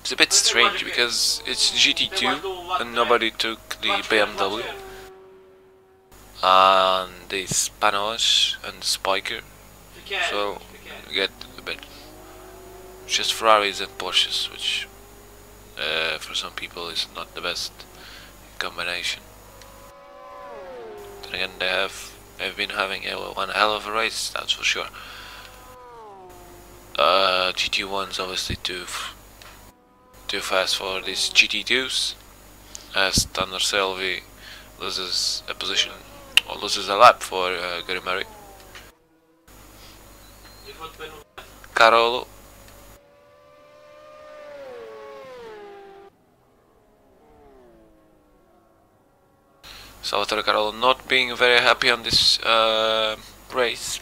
It's a bit strange because it's GT2 and nobody took the BMW and the Spanish and the Spiker, so you get a bit just Ferraris and Porsches, which for some people is not the best combination. Then again, they've been having one hell of a race, that's for sure. GT1's obviously too fast for these GT2s, as Tanner Selvi loses a position or loses a lap for Garimari. Carolo. Salvatore Carolo not being very happy on this race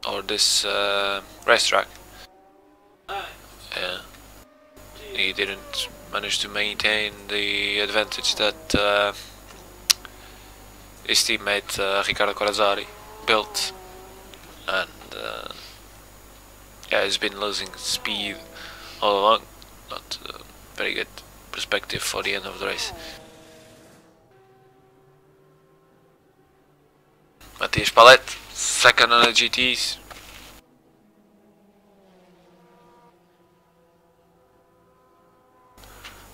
or this racetrack. Yeah. He didn't manage to maintain the advantage that his teammate Riccardo Corazzari built, and yeah, he's been losing speed all along. Not very good perspective for the end of the race. Mathias Palette, second on the GTs.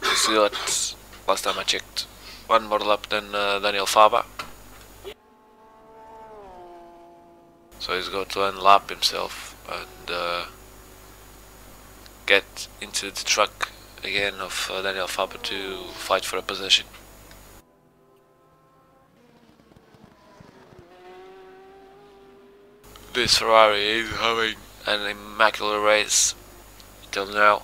He's got, last time I checked, one more lap than Daniel Faba. So he's got to unlap himself and get into the truck again of Daniel Faba to fight for a position. This Ferrari is having an immaculate race till now.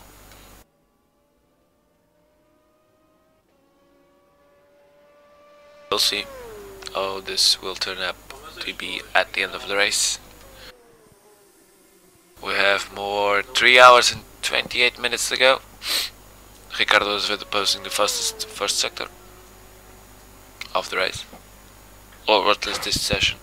We'll see how this will turn out to be at the end of the race. We have more 3 hours and 28 minutes to go. Ricardo is posting the first sector of the race, or at least this session.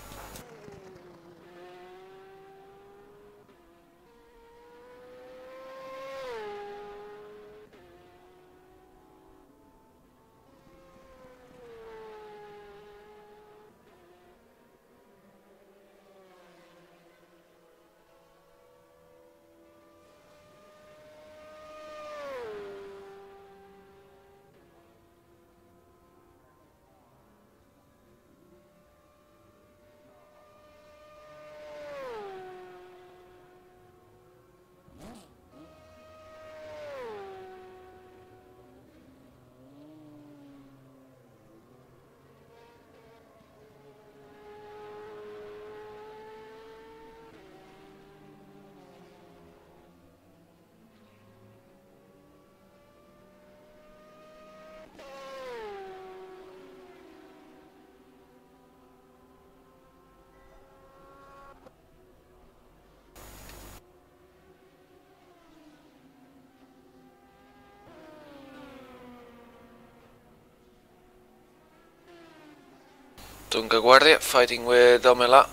Tunga Guardia fighting with Domela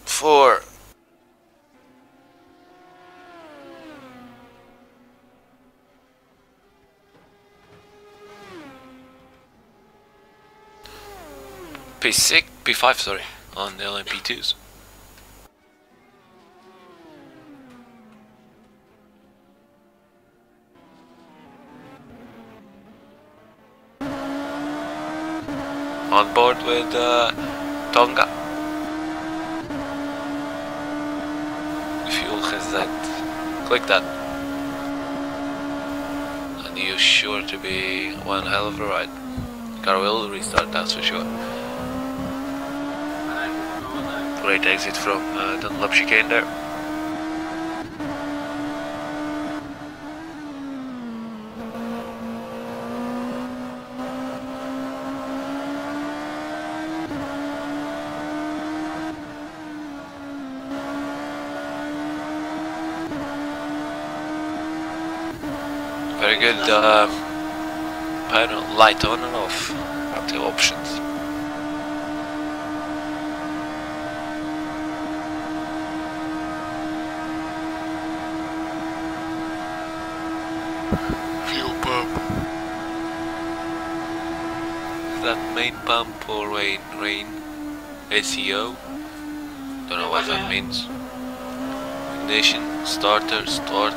for P6, P5, sorry, on the LMP2s. On board with Tonga. Fuel has that. Click that. And you're sure to be one hell of a ride. Car will restart, that's for sure. Great exit from Dunlop chicane there. Very good panel, light on and off, two options. that main pump or rain ACO? Don't know what that means. Ignition, starter, start.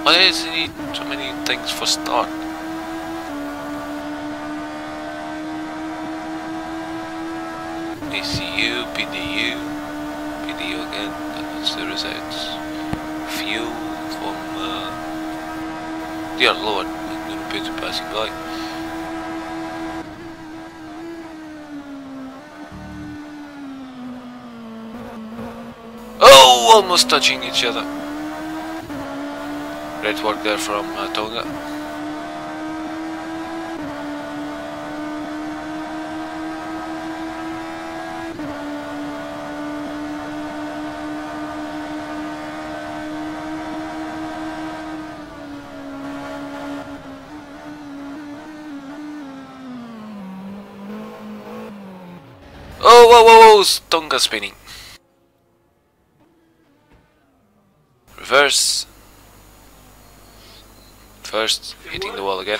Why does it need so many things for start? ACU, PDU again, that's the results. Fuel from, dear lord, I'm gonna put a passing by. Oh, almost touching each other. Great work there from Tonga. Oh, whoa, whoa, whoa, Tonga spinning. Reverse. First, hitting the wall again.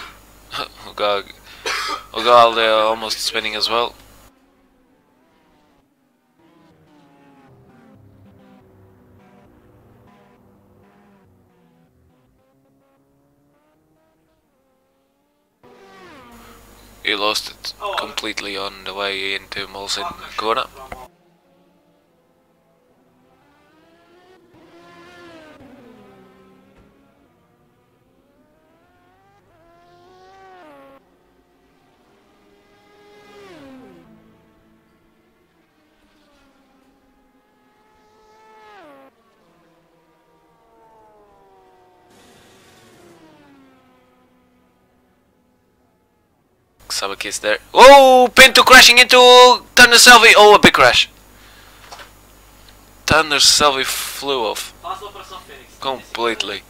Oh god, they're almost spinning as well. He lost it completely on the way into Molson corner. Sabaki there. Oh, Pinto crashing into Thunder Selvi. Oh, a big crash. Thunder Selvi flew off completely.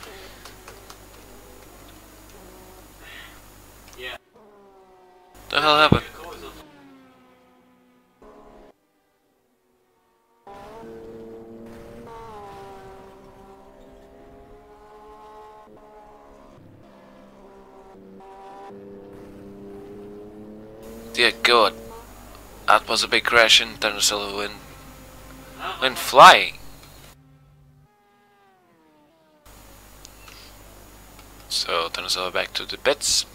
The hell happened? Dear God, that was a big crash and Thunder Selvi went flying. So Thunder Selvi back to the pits.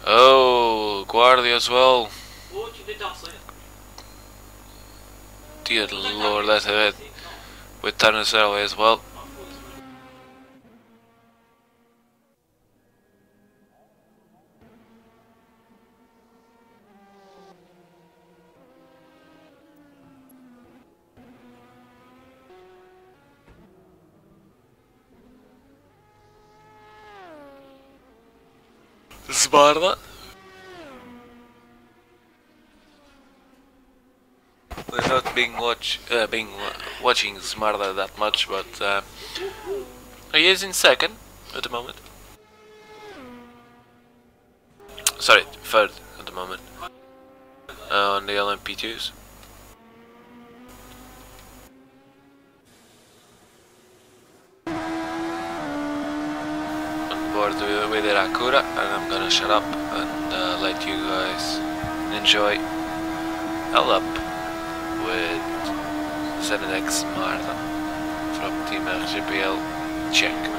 Oh, Guardia as well. Dear lord, that's a hit with Thunder Selvi as well. Sparta. We're not watching Smarta that much, but he is in second at the moment. Sorry, third at the moment on the LMP2s. On board with the Rakura, and I'm gonna shut up and let you guys enjoy Hell Up with ZX Marta from Team RGPL Czech.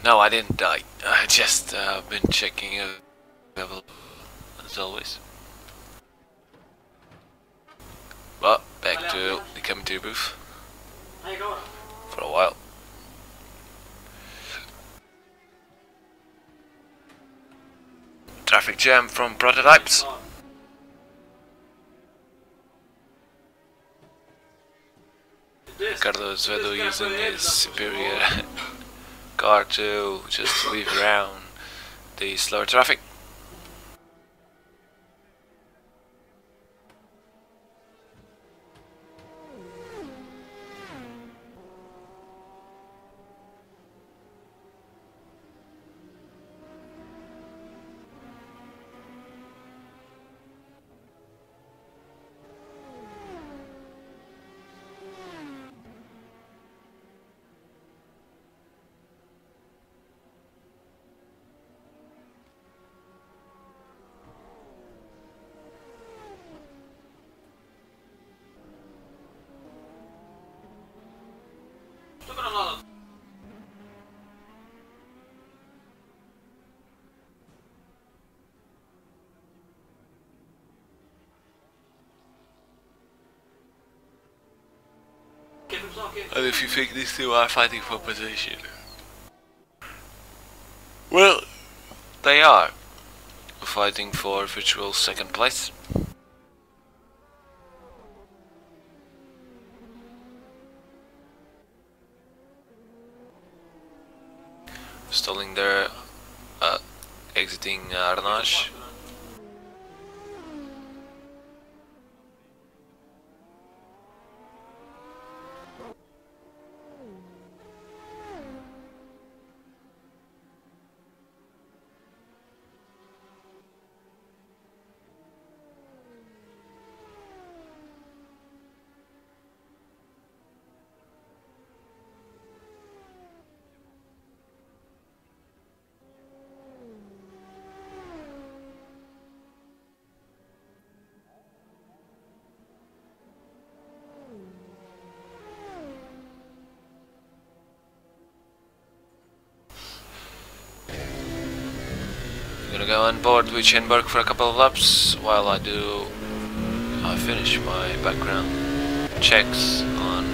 No, I didn't die. I just been checking a level as always. But back to the commentary booth for a while. Traffic jam from prototypes. Carlos Vedo using his superior car to just weave around the slower traffic. And if you think these two are fighting for position, well, they are fighting for virtual second place. Stalling there, exiting Arnage. I'm gonna go on board with Schenberg for a couple of laps while I finish my background checks on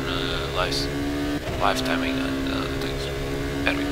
live timing and things. Anyway.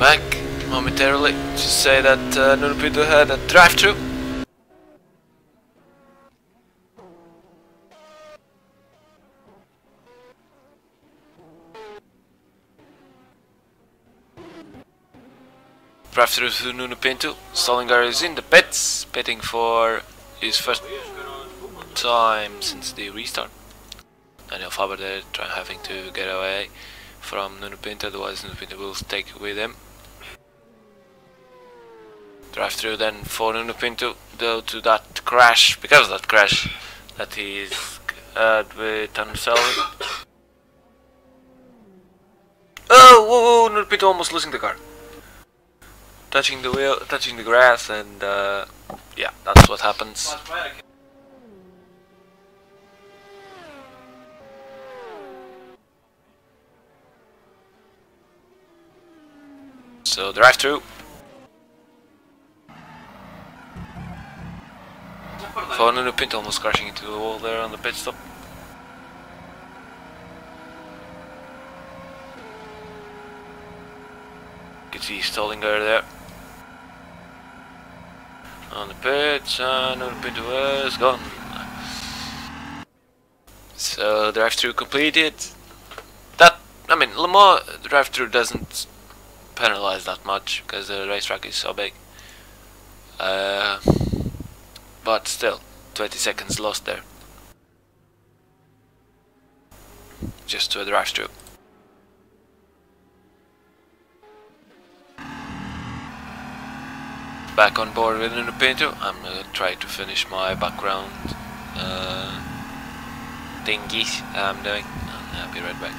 back momentarily to say that Nuno Pinto had a drive-through. Drive-through to Nuno Pinto. Stollinger is in the pits, pitting for his first time since the restart. Daniel Faber there having to get away from Nuno Pinto, otherwise Nuno Pinto will take with him. Drive through then for Nuno Pinto, though to that crash, because of that crash that he's had with Tanselli. Oh, whoa, Nuno Pinto almost losing the car. Touching the wheel, touching the grass, and yeah, that's what happens. So drive through. For Nuno Pinto almost crashing into the wall there on the pit stop. You can see Stollinger there on the pitch, and Nuno Pinto is gone. So drive-through completed. That, I mean, Le Mans drive-through doesn't penalize that much because the racetrack is so big. But still, 20 seconds lost there. Just to a drive-through. Back on board with Nuno Pinto. I'm gonna try to finish my background thingies I'm doing, and I'll be right back.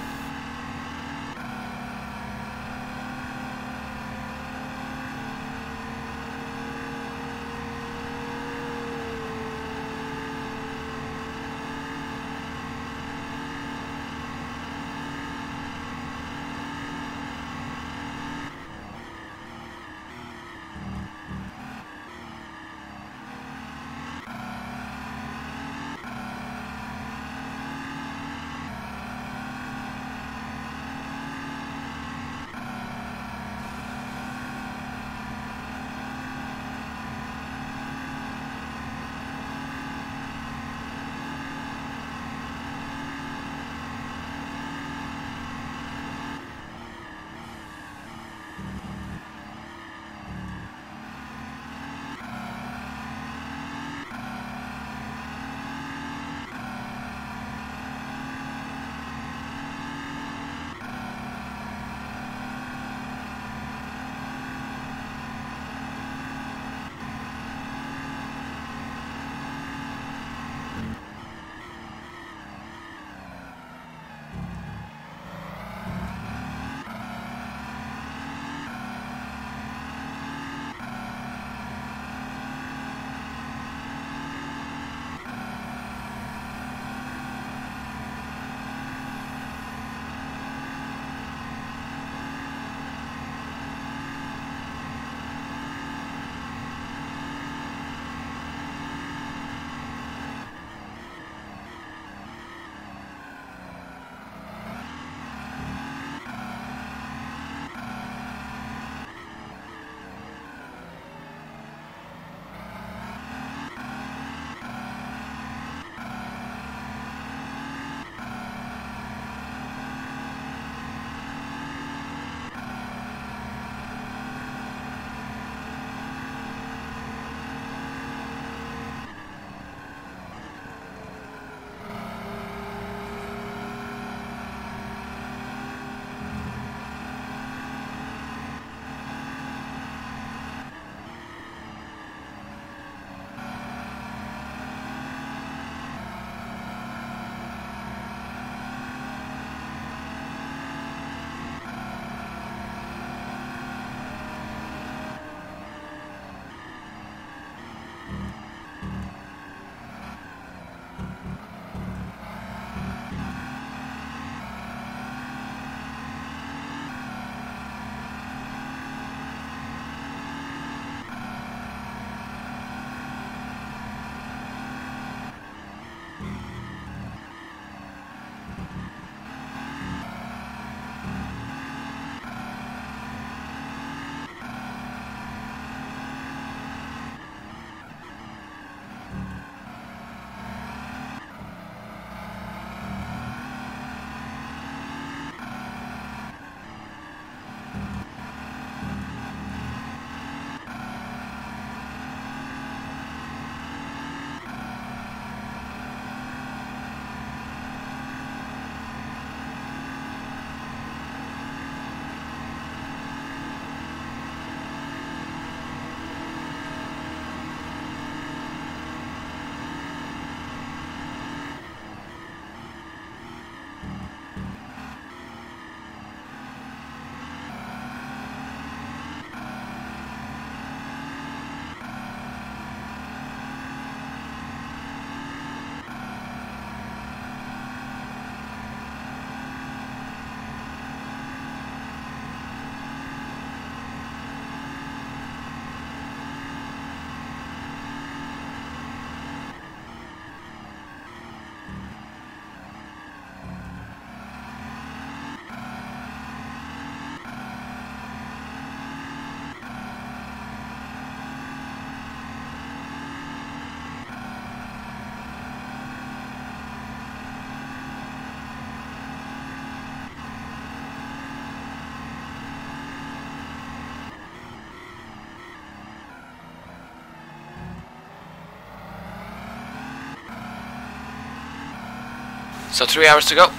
So 3 hours to go.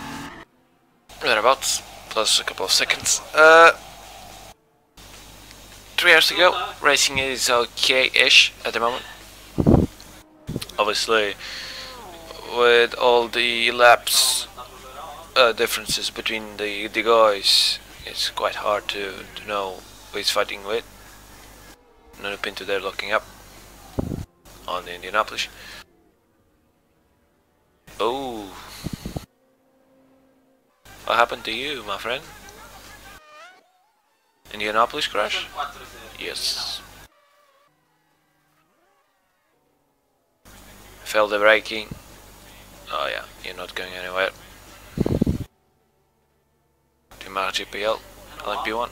Thereabouts, plus a couple of seconds. 3 hours to go. Racing is okay-ish at the moment. Obviously, with all the laps differences between the guys, it's quite hard to know who he's fighting with. Another Pinto there looking up on the Indianapolis. Oh, what happened to you, my friend? Indianapolis crash? Yes. Failed the braking. Oh yeah, you're not going anywhere. XtremeRPM LMP1.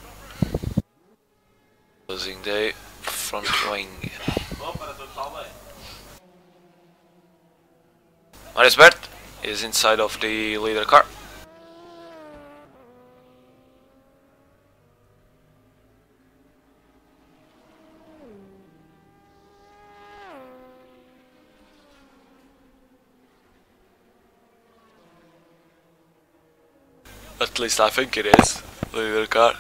Losing the front wing. Marisbert is inside of the leader car. At least I think it is. Leader car.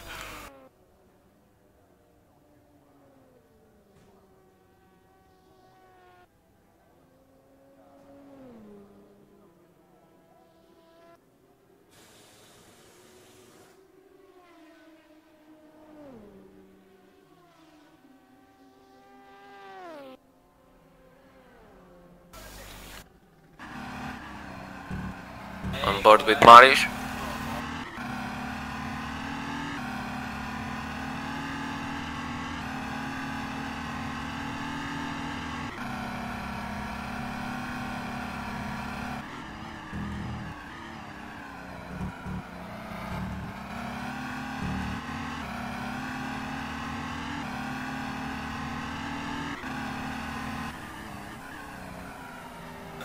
On board with Marish.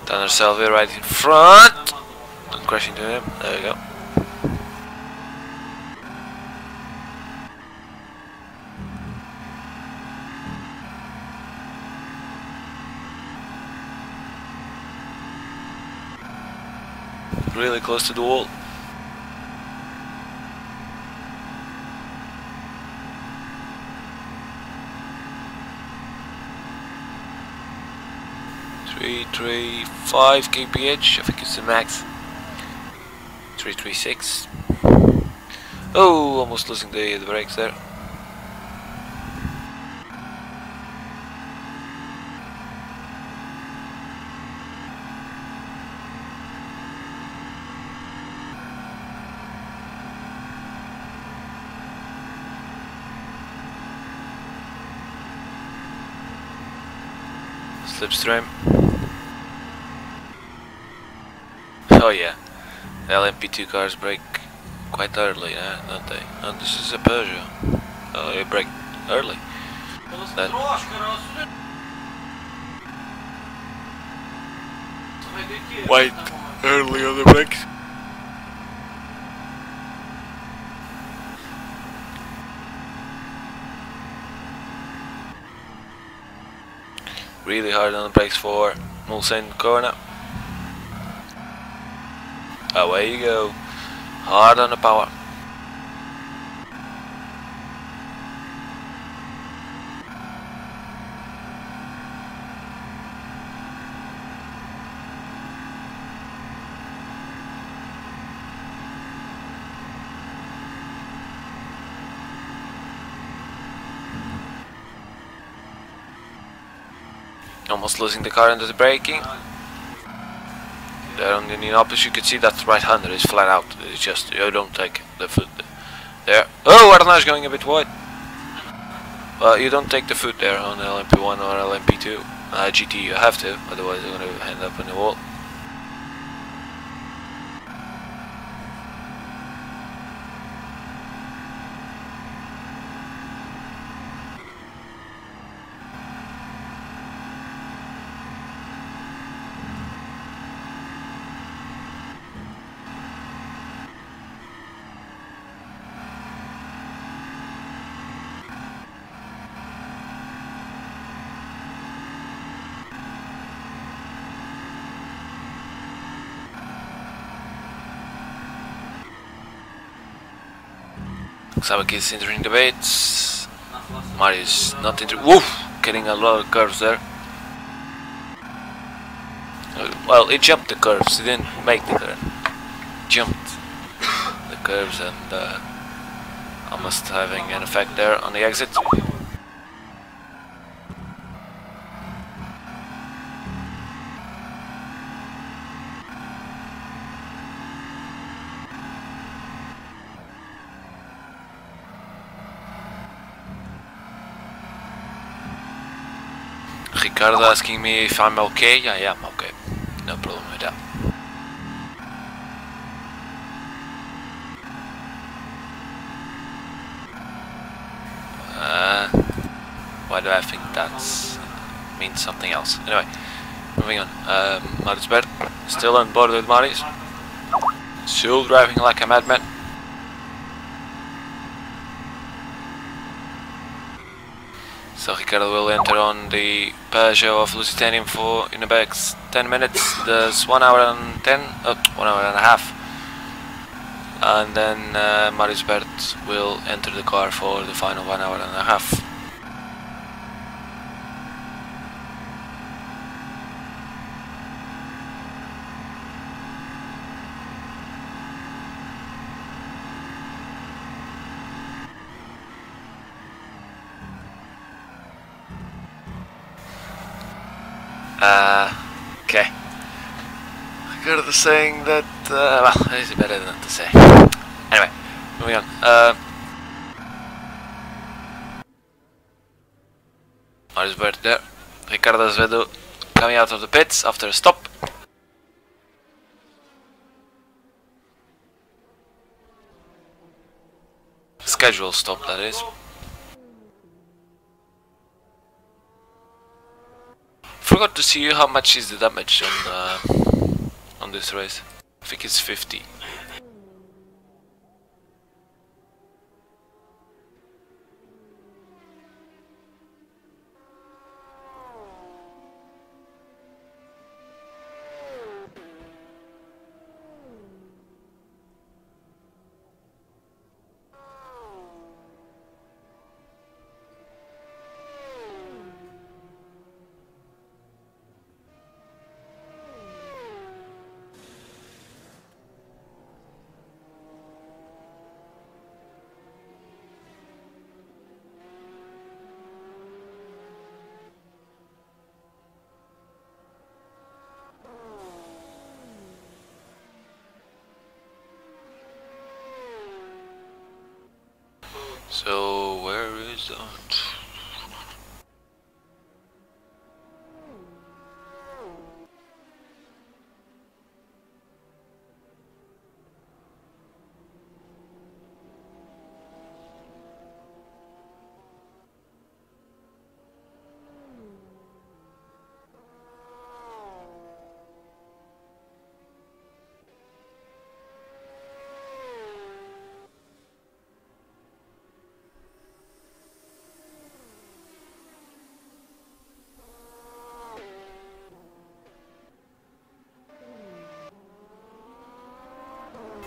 Tanner Selby right in front. Don't crash into him. There we go. Really close to the wall. Three, 5 kph, I think it's the max. 336. Oh, almost losing the brakes there. Slipstream. Oh yeah, the LMP2 cars brake quite early, don't they? Oh, this is a Peugeot. Oh, they brake early. Then quite early on the brakes. Really hard on the brakes for Mulsanne corner. Away you go. Hard on the power. Almost losing the car under the braking. There on the Indianapolis you can see that right-hander is flat out. It's just, you don't take the foot there. Oh, Arna's going a bit wide. Well, you don't take the foot there on LMP1 or LMP2. GT you have to, otherwise you're going to end up in the wall. Sabak is entering the baits. Marius not entering. Woof! Getting a lot of curves there. Well, he jumped the curves, he didn't make the curve. Jumped the curves and almost having an effect there on the exit. Ricardo asking me if I'm okay. I am okay. No problem with that. Why do I think that means something else? Anyway, moving on. Marisberg still on board with Maris. Still driving like a madman. So Ricardo will enter on the Peugeot of Lusitanium for in the next 10 minutes. There's 1 hour and 1 hour and a half. And then Marisberg will enter the car for the final 1 hour and a half. Okay. Ricardo saying that, well, it's better than to say. Anyway, moving on. Marisberg there. Ricardo Azevedo coming out of the pits after a stop. Scheduled stop, that is. Forgot to see how much is the damage on this race. I think it's 50. So where is that?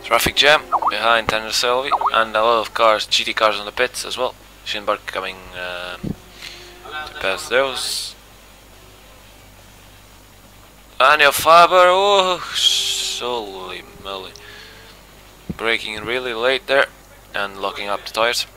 Traffic jam behind Tanner Selvi and a lot of cars, GT cars on the pits as well. Schindberg coming to pass those. Daniel Faber, oh, holy moly. Braking really late there and locking up the tires.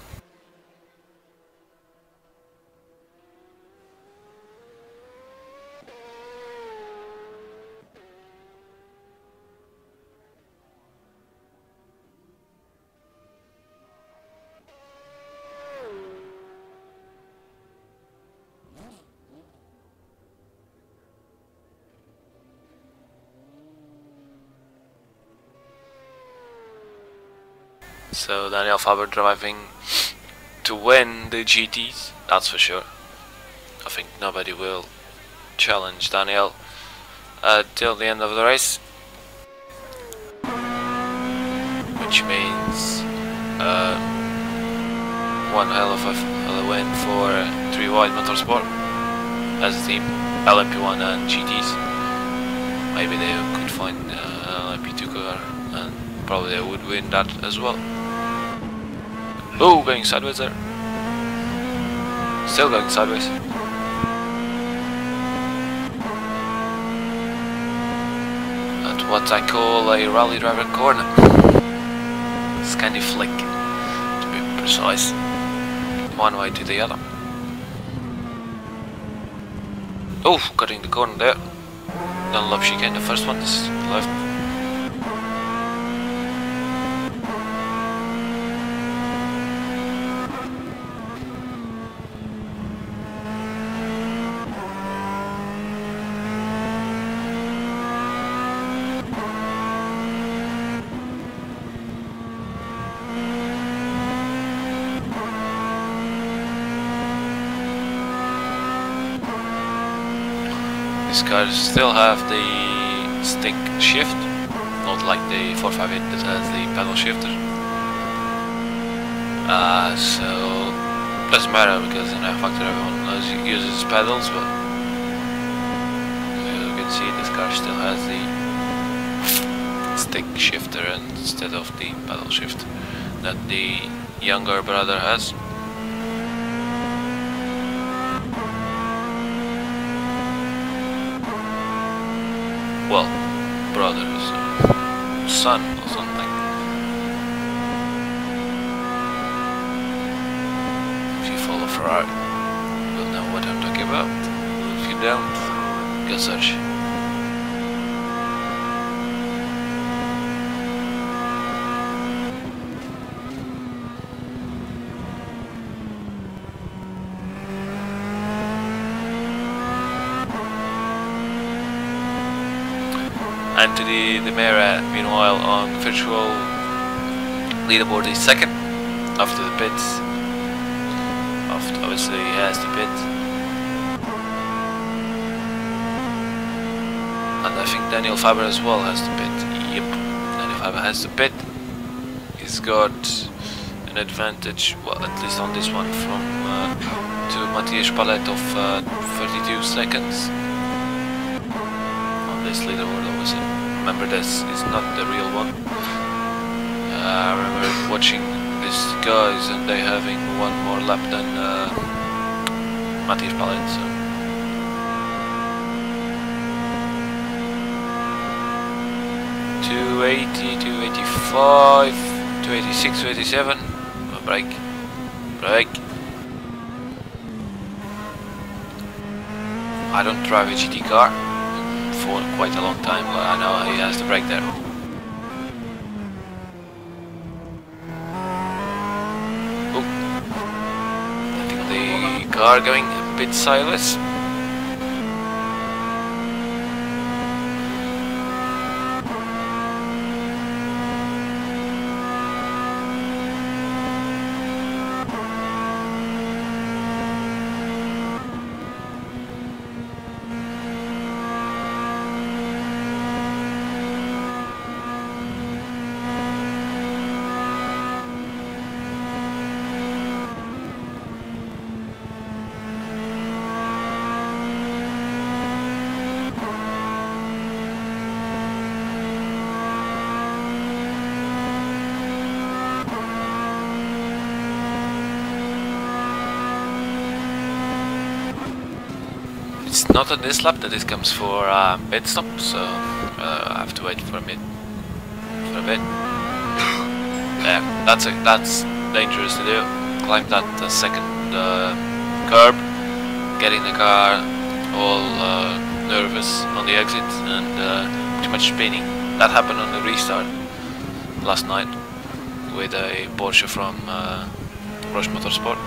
So Daniel Faber driving to win the GTs, that's for sure. I think nobody will challenge Daniel till the end of the race, which means one hell of a win for 3 Wide Motorsport as a team, LMP1 and GTs. Maybe they could find LMP2 car and probably they would win that as well. Oh, going sideways there. Still going sideways. At what I call a rally driver corner. Scandy flick, to be precise. One way to the other. Oh, cutting the corner there. Don't love chicane, the first one is left. These cars still have the stick shift, not like the 458 that has the pedal shifter. So doesn't matter because in our factory everyone uses pedals, but as you can see this car still has the stick shifter instead of the pedal shift that the younger brother has. Well, brother's son or something. If you follow Ferrari, you'll know what I'm talking about. If you don't, go search. Anthony the Mera, meanwhile, on virtual leaderboard is second after the pits. Obviously, he has the pit, and I think Daniel Faber as well has the pit. Yep, Daniel Faber has the pit. He's got an advantage, well, at least on this one, from to Matthias Palette of 32 seconds. This leaderboard, obviously. Remember, this is not the real one. I remember watching these guys and they having one more lap than Matthias Palette. So. $280, $285, $286, $287. Brake. I don't drive a GT car for quite a long time, but I know he has the brake there. Oh, I think the car going a bit sideways. It's not on this lap that it comes for pit stop, so I have to wait for a bit. Yeah, that's dangerous to do. Climb that second curb, getting the car all nervous on the exit and pretty much spinning. That happened on the restart last night with a Porsche from Rush Motorsport.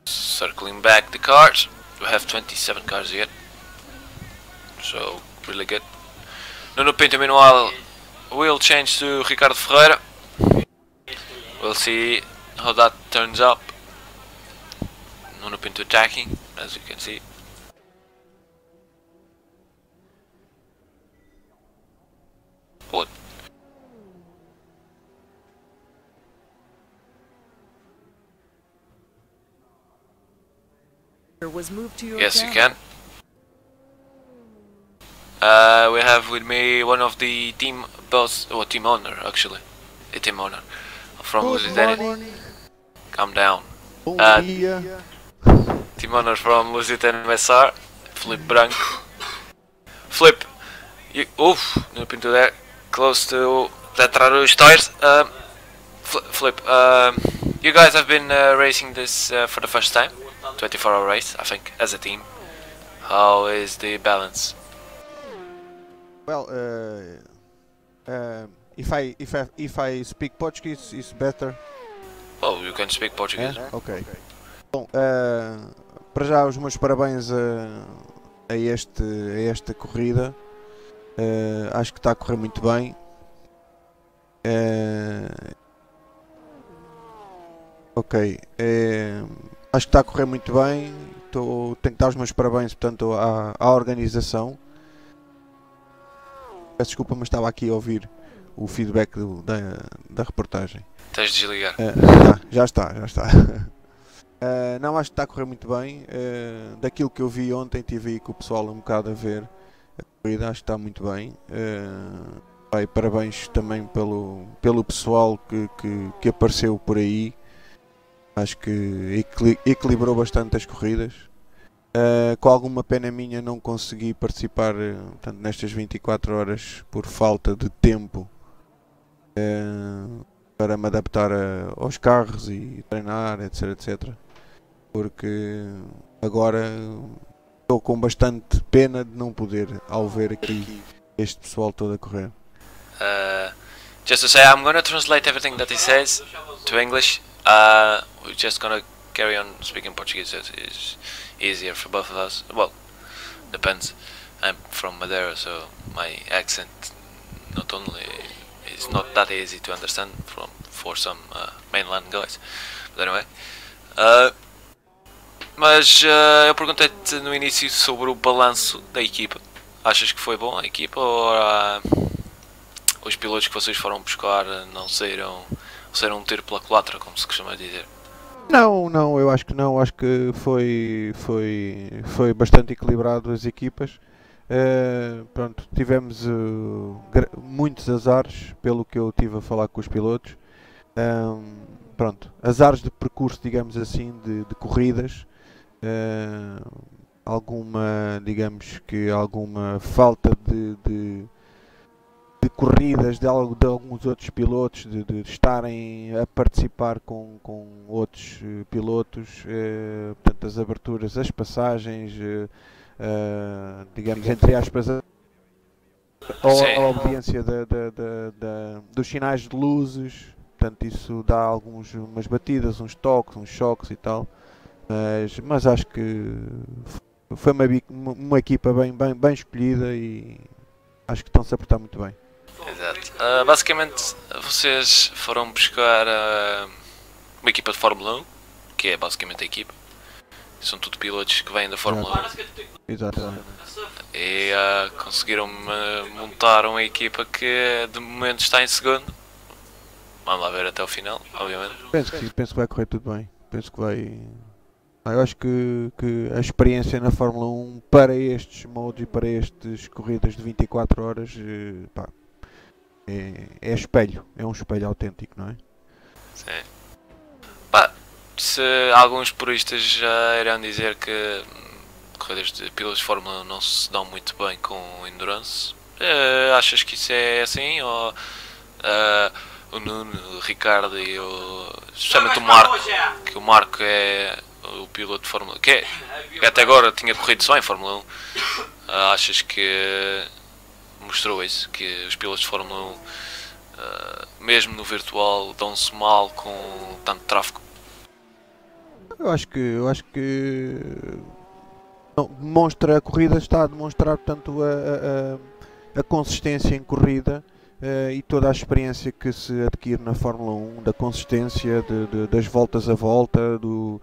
Circling back the cars, we have 27 cars yet, so really good. Nuno Pinto meanwhile will change to Ricardo Ferreira. We'll see how that turns up. Nuno Pinto attacking, as you can see. What? Yes, you can. We have with me one of the team boss, or team owner actually, a team owner from Lusitania. Calm down. Team owner from Lusitania MSR, Flip Branco. Flip, you nip into there, close to the tires. Flip, you guys have been racing this for the first time, 24-hour race, I think, as a team. How is the balance? Well, if I speak Portuguese, it's better. Oh, you can speak Portuguese. Ok. Bom, para já os meus parabéns a esta corrida. Acho que está a correr muito bem. Ok. Acho que está a correr muito bem. Tenho que dar os meus parabéns, portanto, à organização. Peço desculpa, mas estava aqui a ouvir o feedback da reportagem. Tens de desligar. Já está. Não, acho que está a correr muito bem. Daquilo que eu vi ontem, estive aí com o pessoal um bocado a ver a corrida, acho que está muito bem. Parabéns também pelo pessoal que apareceu por aí. Acho que equilibrou bastante as corridas. Com alguma pena minha não consegui participar portanto, nestas 24 horas por falta de tempo para me adaptar aos carros e treinar, etc. Porque agora estou com bastante pena de não poder ao ver aqui este pessoal todo a correr. Just to say, I'm gonna translate everything that he says to English. We're just gonna carry on speaking Portuguese. It's easier for both of us. Well, depends. I'm from Madeira, so my accent not only is not that easy to understand for some mainland guys. But anyway, mas eu perguntei-te no início sobre o balanço da equipa. Achas que foi bom a equipa ou os pilotos que vocês foram buscar não saíram um tiro pela culatra, como se costuma dizer? Não, eu acho que não. Acho que foi bastante equilibrado as equipas. Pronto, tivemos muitos azares, pelo que eu tive a falar com os pilotos. Pronto, azares de percurso, digamos assim, de corridas. Alguma falta de corridas de alguns outros pilotos, de estarem a participar com outros pilotos, portanto as aberturas, as passagens, digamos entre aspas, a obediência dos sinais de luzes, portanto isso dá umas batidas, uns toques, uns choques e tal, mas acho que foi uma equipa bem escolhida e acho que estão-se a portar muito bem. Exato. Basicamente, vocês foram buscar uma equipa de Fórmula 1, que é basicamente a equipa. São tudo pilotos que vêm da Fórmula 1. Exatamente. E conseguiram montar uma equipa que de momento está em segundo. Vamos lá ver até o final, obviamente. Penso que vai correr tudo bem. Penso que vai. Eu acho que a experiência na Fórmula 1 para estes modos e para estas corridas de 24 horas é espelho, é um espelho autêntico, não é? Sim. Se alguns puristas já irão dizer que corridas de pilotos de Fórmula 1 não se dão muito bem com endurance, achas que isso é assim? Ou o Nuno, o Ricardo e especialmente o Marco, que o Marco é o piloto de Fórmula 1, que até agora tinha corrido só em Fórmula 1, achas que mostrou isso, que os pilotos de Fórmula 1, mesmo no virtual, dão-se mal com tanto tráfego? Eu acho que não, demonstra a corrida, está a demonstrar portanto a consistência em corrida e toda a experiência que se adquire na Fórmula 1, da consistência, das voltas a volta, do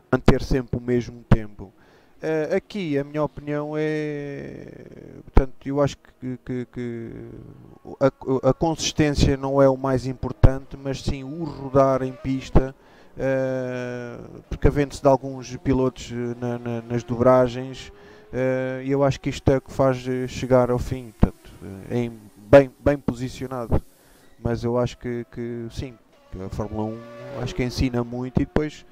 manter sempre o mesmo tempo. Aqui a minha opinião é, portanto, eu acho que a consistência não é o mais importante, mas sim o rodar em pista porque havendo-se de alguns pilotos nas dobragens, e eu acho que isto é o que faz chegar ao fim, portanto, bem posicionado. Mas eu acho que sim, que a Fórmula 1 acho que ensina muito, e depois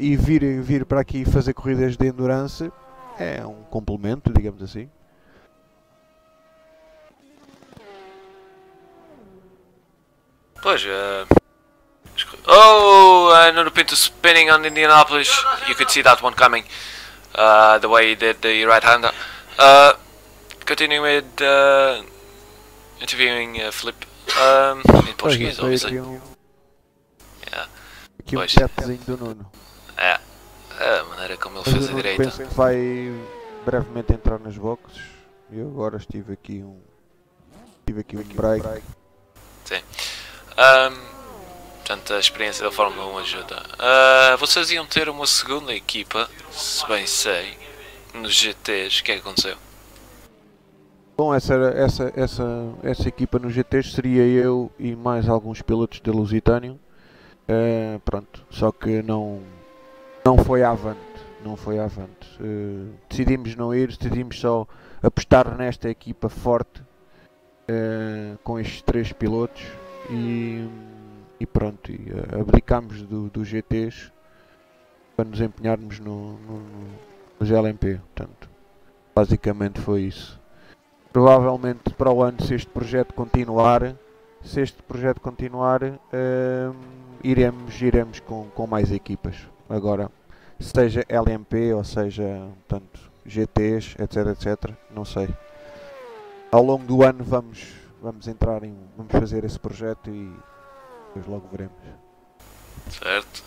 e vir para aqui fazer corridas de endurance é um complemento, digamos assim. Pois, oh, another Pinto spinning on Indianapolis. You could see that one coming. The way he did the right-hander. Continuing with interviewing Flip. In Portuguese, obviously. Yeah. Aqui um Pois. chatzinho do Nuno. É. A maneira como ele fez a direita. Penso que vai brevemente entrar nas boxes. Eu agora tive aqui um break. Sim. Portanto, a experiência da Fórmula 1 ajuda. Vocês iam ter uma segunda equipa, se bem sei, nos GTs. O que é que aconteceu? Bom, essa equipa nos GTs seria eu e mais alguns pilotos da Lusitânia. Pronto, só que não foi avante. Decidimos não ir, decidimos só apostar nesta equipa forte, com estes 3 pilotos, e pronto, abdicámos dos GTs para nos empenharmos nos LMP. Portanto, basicamente foi isso. Provavelmente para o ano, se este projeto continuar, iremos com mais equipas. Agora, seja LMP ou seja, portanto, GTs, etc, não sei. Ao longo do ano vamos fazer esse projeto e depois logo veremos. Certo.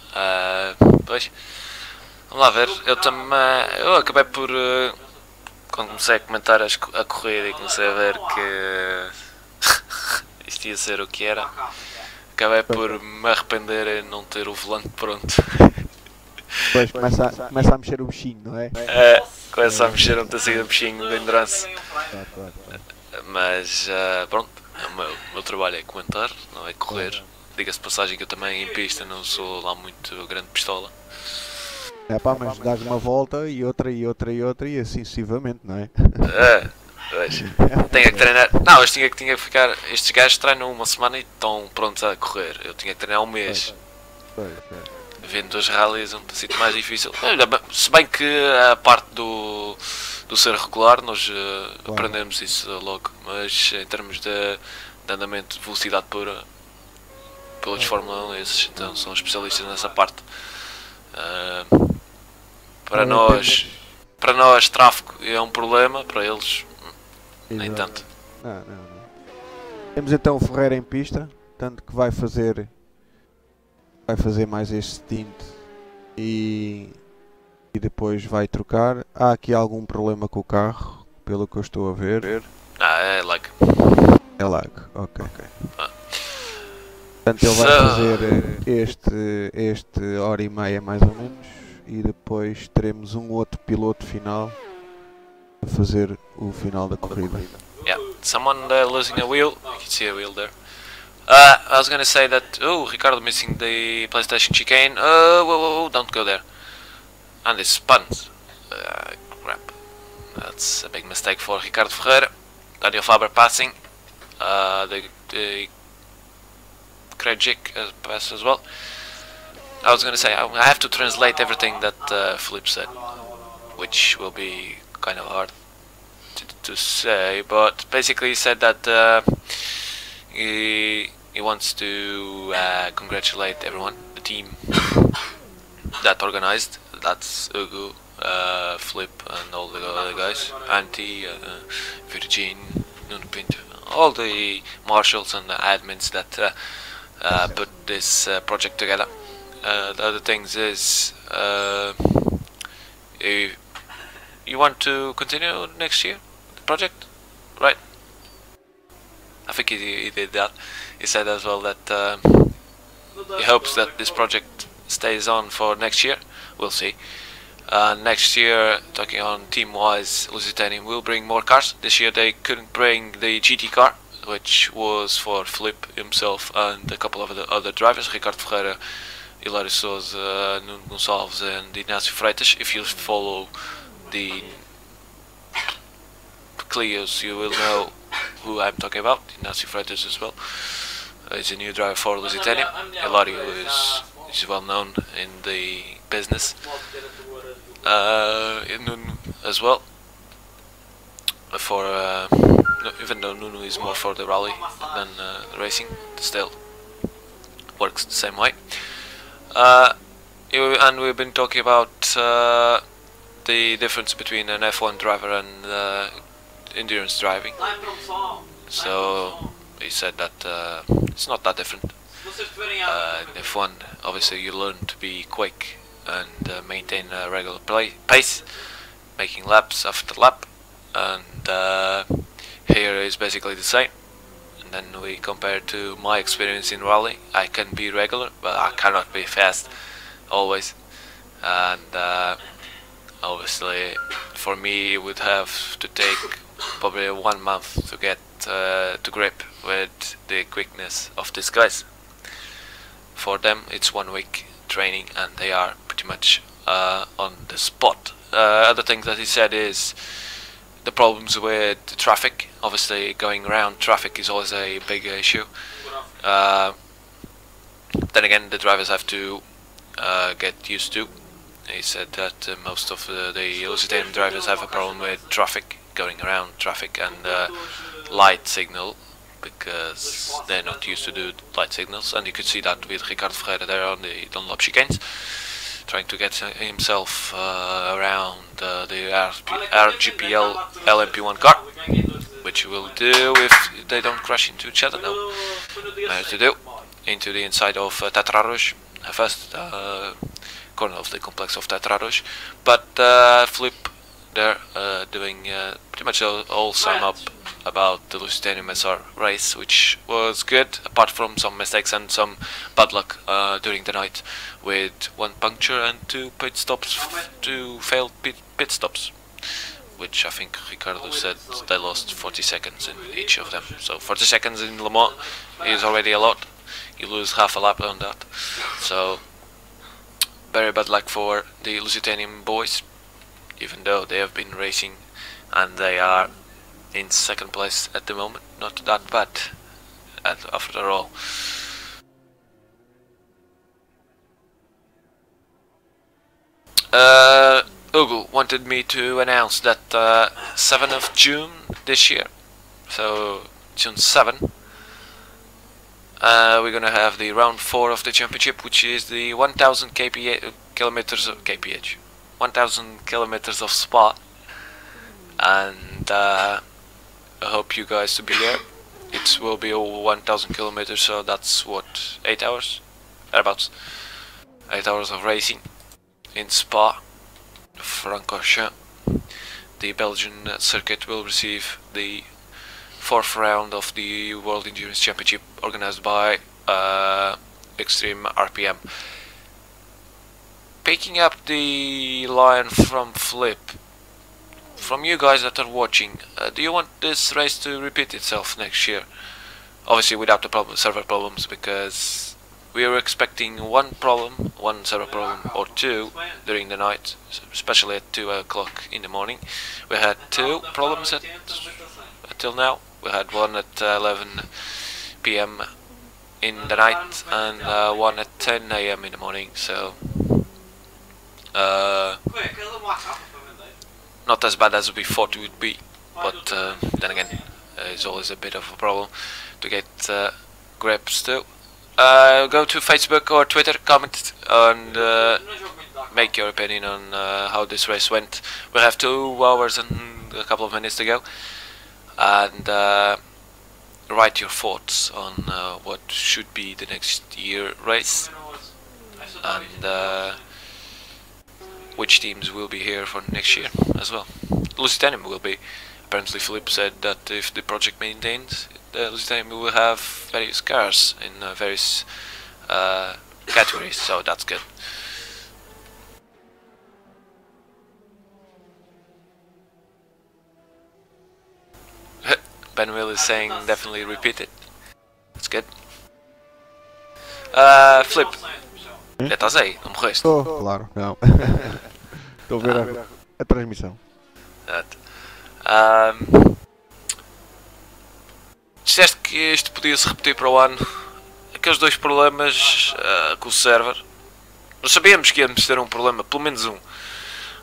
Pois. Vamos lá ver. Eu acabei por... quando comecei a comentar a corrida e comecei a ver que isto ia ser o que era, acabei por me arrepender em não ter o volante pronto. Depois começa a mexer o bichinho, não é? Começa a mexer um tecido bichinho de endurance. Mas pronto, o meu trabalho é comentar, não é correr. Diga-se de passagem que eu também em pista não sou lá muito grande pistola. Mas dás uma volta e outra e assim sucessivamente, não é? Pois. Tinha que treinar. Não, eu tinha que ficar. Estes gajos treinam uma semana e estão prontos a correr. Eu tinha que treinar um mês. Vendo as rallies é um tecido mais difícil. Se bem que a parte do ser regular nós aprendemos isso logo. Mas em termos de andamento de velocidade pura, pilotos de Fórmula 1, esses então, são especialistas nessa parte. Para nós tráfego é um problema, para eles nem tanto. Não. Temos então o Ferreira em pista, tanto que vai fazer mais este stint e depois vai trocar. Há aqui algum problema com o carro, pelo que eu estou a ver. É lag. É lag, ok. Portanto, ele vai fazer este hora e meia mais ou menos, e depois teremos um outro piloto final a fazer o final da corrida. Yeah, someone losing a wheel. You can see a wheel there. I was gonna say that. Oh, Ricardo missing the PlayStation chicane. Whoa, don't go there. And it spun. Crap. That's a big mistake for Ricardo Ferreira. Daniel Faber passing. The Krejcik pass as well. I was gonna say I have to translate everything that Philip said, which will be kind of hard to say, but basically he said that he wants to congratulate everyone, the team that organized. That's Ugo, Flip, and all the other guys, Antti, Virgin, Nuno Pinto, all the marshals and the admins that put this project together. The other things is you want to continue next year the project, right? I think he did that. He said as well that he hopes that this project stays on for next year. We'll see. Next year, talking on team-wise, Lusitanian will bring more cars. This year they couldn't bring the GT car, which was for Flip himself and a couple of the other drivers. Ricardo Ferreira Hilário Souza, Nuno Gonçalves and Inácio Freitas. If you follow the Clios, you will know who I'm talking about. Inácio Freitas as well. He's a new driver for Lusitania. Hilário is well known in the business. Nuno as well. For even though Nuno is more for the rally than racing, still works the same way. And we've been talking about the difference between an F1 driver and endurance driving. So he said that it's not that different. In F1, obviously, you learn to be quick and maintain a regular pace, making laps after lap, and here is basically the same. And then we compare to my experience in rally. I can be regular, but I cannot be fast always. And obviously, for me, it would have to take probably 1 month to get to grip with the quickness of these guys. For them, it's 1 week training, and they are pretty much on the spot. Other thing that he said is the problems with the traffic. Obviously, going around traffic is always a big issue. Then again, the drivers have to get used to. He said that most of the Lusitanian drivers have a problem with traffic, going around traffic and light signal, because they're not used to do light signals. And you could see that with Ricardo Ferreira there on the Dunlop chicanes, trying to get himself around the RGPL LMP1 car, which he will do if they don't crash into each other. No, managed to do into the inside of Tatra Rouge, first corner of the complex of Tatra Rouge, but Flip there doing pretty much all sum up about the Lusitania MSR race, which was good, apart from some mistakes and some bad luck during the night, with 1 puncture and 2 pit stops, 2 failed pit stops, which I think Ricardo said they lost 40 seconds in each of them. So 40 seconds in Le Mans is already a lot. You lose half a lap on that. So very bad luck for the Lusitanian boys, even though they have been racing and they are in 2nd place at the moment. Not that bad after all. Hugo wanted me to announce that 7th of June this year, so June 7, we're gonna have the round 4 of the championship, which is the 1000 kilometers of kph, 1000 kilometers of Spa, and I hope you guys to be there. It will be over 1000 kilometers, so that's what, 8 hours, thereabouts, 8 hours of racing in Spa Francorchamps. The Belgian circuit will receive the 4th round of the World Endurance Championship, organized by XtremeRPM. Picking up the line from Flip, from you guys that are watching, do you want this race to repeat itself next year? Obviously without the server problems, because we were expecting one server problem or 2 during the night, especially at 2 o'clock in the morning. We had 2 problems until now. We had one at 11 PM in the night and one at 10 AM in the morning, so not as bad as we thought it would be, but then again, it's always a bit of a problem to get grips to. Go to Facebook or Twitter, comment and make your opinion on how this race went. We have 2 hours and a couple of minutes to go, and write your thoughts on what should be the next year race, and which teams will be here for next year as well. Lusitania will be. Apparently Philip said that if the project maintains, Lusitania will have various cars in various categories, so that's good. Ben Will is saying definitely repeat it. That's good. Flip, Já estás aí, não morreste. Claro, não. Estou a ver a transmissão. Exato. Disseste que isto podia se repetir para o ano. Aqueles dois problemas com o server. Nós sabíamos que íamos ter um problema, pelo menos um,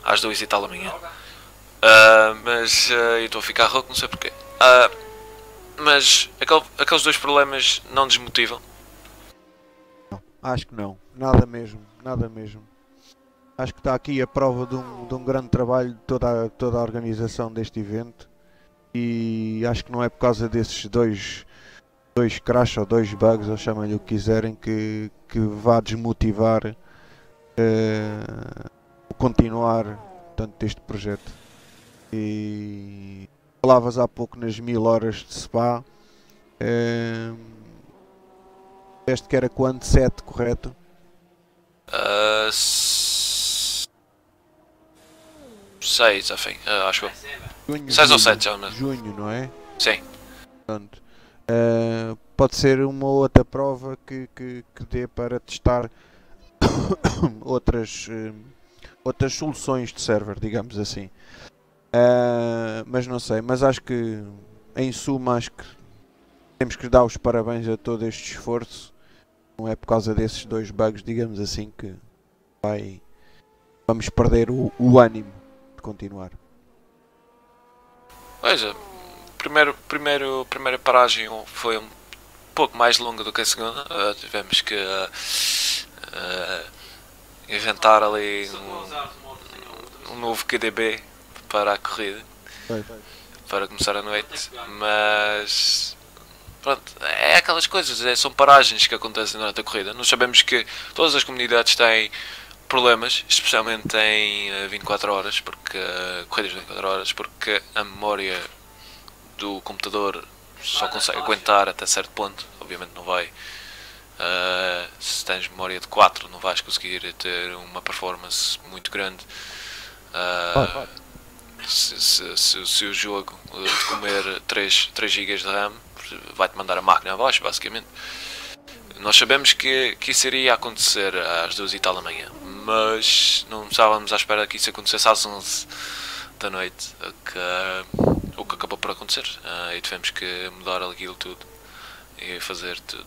às 2 e tal da manhã. Mas eu estou a ficar rouco, não sei porquê. Mas aqueles dois problemas não desmotivam? Não, acho que não. Nada mesmo. Nada mesmo. Acho que está aqui a prova de um grande trabalho de toda a organização deste evento. E acho que não é por causa desses dois crash ou dois bugs, ou chamem-lhe o que quiserem, que vá desmotivar o continuar, portanto, deste projeto. E falavas há pouco nas 1000 horas de spa. Deste que era quando? 7, correto? 6, afim, acho eu. Junho, 6 ou 7 já, mas... junho, não é? Sim. Pronto. Pode ser uma outra prova que dê para testar outras soluções de server, digamos assim. Mas não sei, mas acho que em suma acho que temos que dar os parabéns a todo este esforço. Não é por causa desses dois bugs, digamos assim, que vamos perder o ânimo de continuar. Pois é, primeira paragem foi um pouco mais longa do que a segunda. Tivemos que inventar ali um novo QDB para a corrida, para começar a noite, mas pronto, é aquelas coisas, são paragens que acontecem durante a corrida. Nós sabemos que todas as comunidades têm problemas, especialmente em 24 horas, porque corridas de 24 horas, porque a memória do computador só consegue aguentar até certo ponto. Obviamente não vai, se tens memória de 4 não vais conseguir ter uma performance muito grande. Se o jogo te comer 3 GB de RAM, vai-te mandar a máquina abaixo, basicamente. Nós sabemos que isso iria acontecer às 2 e tal da manhã, mas não estávamos à espera que isso acontecesse às 11 da noite, o que acabou por acontecer, e tivemos que mudar aquilo tudo e fazer tudo.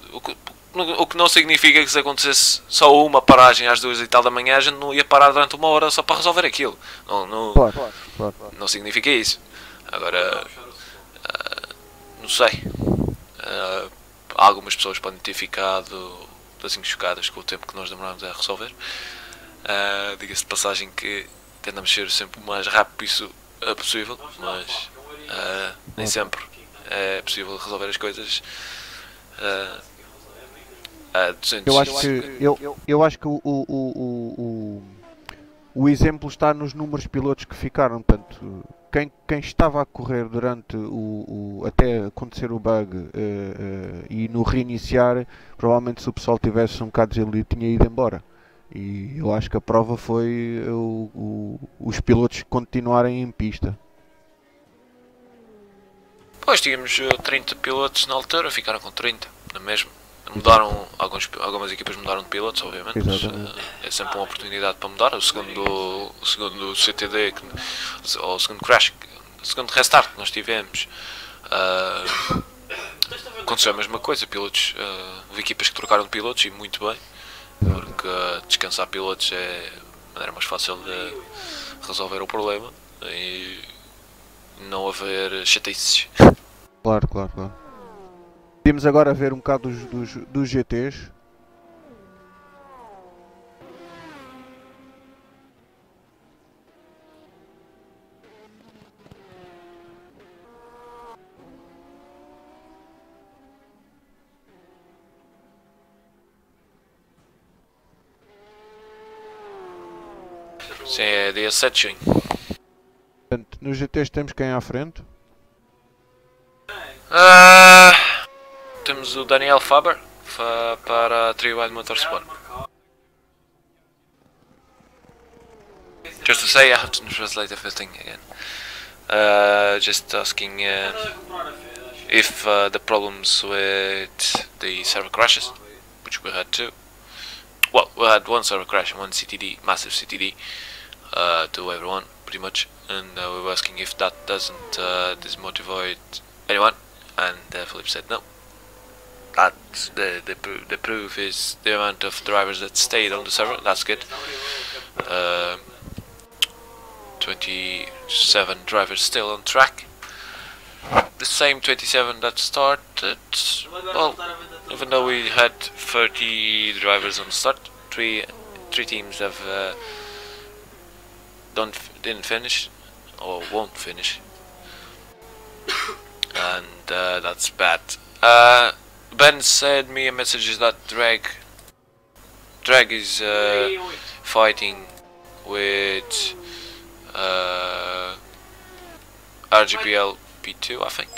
O que não significa que se acontecesse só uma paragem às 2 e tal da manhã, a gente não ia parar durante uma hora só para resolver aquilo. Claro. Não significa isso. Agora, não sei. Algumas pessoas podem ter ficado assim chocadas com o tempo que nós demorámos a resolver. Diga-se de passagem que tentamos ser sempre o mais rápido possível, mas nem sempre é possível resolver as coisas. Eu acho que o exemplo está nos números pilotos que ficaram. Portanto, quem estava a correr durante até acontecer o bug e no reiniciar, provavelmente se o pessoal tivesse um bocado desiludido tinha ido embora. E eu acho que a prova foi os pilotos continuarem em pista. Pois tínhamos 30 pilotos na altura, ficaram com 30, não é mesmo? Mudaram, algumas equipas mudaram de pilotos, obviamente. É sempre uma oportunidade para mudar. O segundo CTD, ou o segundo crash, o segundo restart que nós tivemos, aconteceu a mesma coisa. Pilotos, houve equipas que trocaram de pilotos, e muito bem, porque descansar pilotos é a maneira mais fácil de resolver o problema e não haver chatices. Claro. Podemos agora ver um bocado dos GTs. Sim, é dia 7 de junho. Portanto, nos GTs temos quem à frente? Temos o Daniel Faber para a Trio Wide Motorsport. Just to say, I have to translate everything again. Just asking if the problems with the server crashes, which we had two, well, we had one server crash and one CTD, massive CTD, to everyone pretty much, and we were asking if that doesn't dismotivate anyone, and Philip said no. That's the proof is the amount of drivers that stayed on the server. That's good. 27 drivers still on track. The same 27 that started. Well, even though we had 30 drivers on start, three teams have didn't finish or won't finish, and that's bad. Ben sent me a message that Drag is fighting with RGPL P2, I think.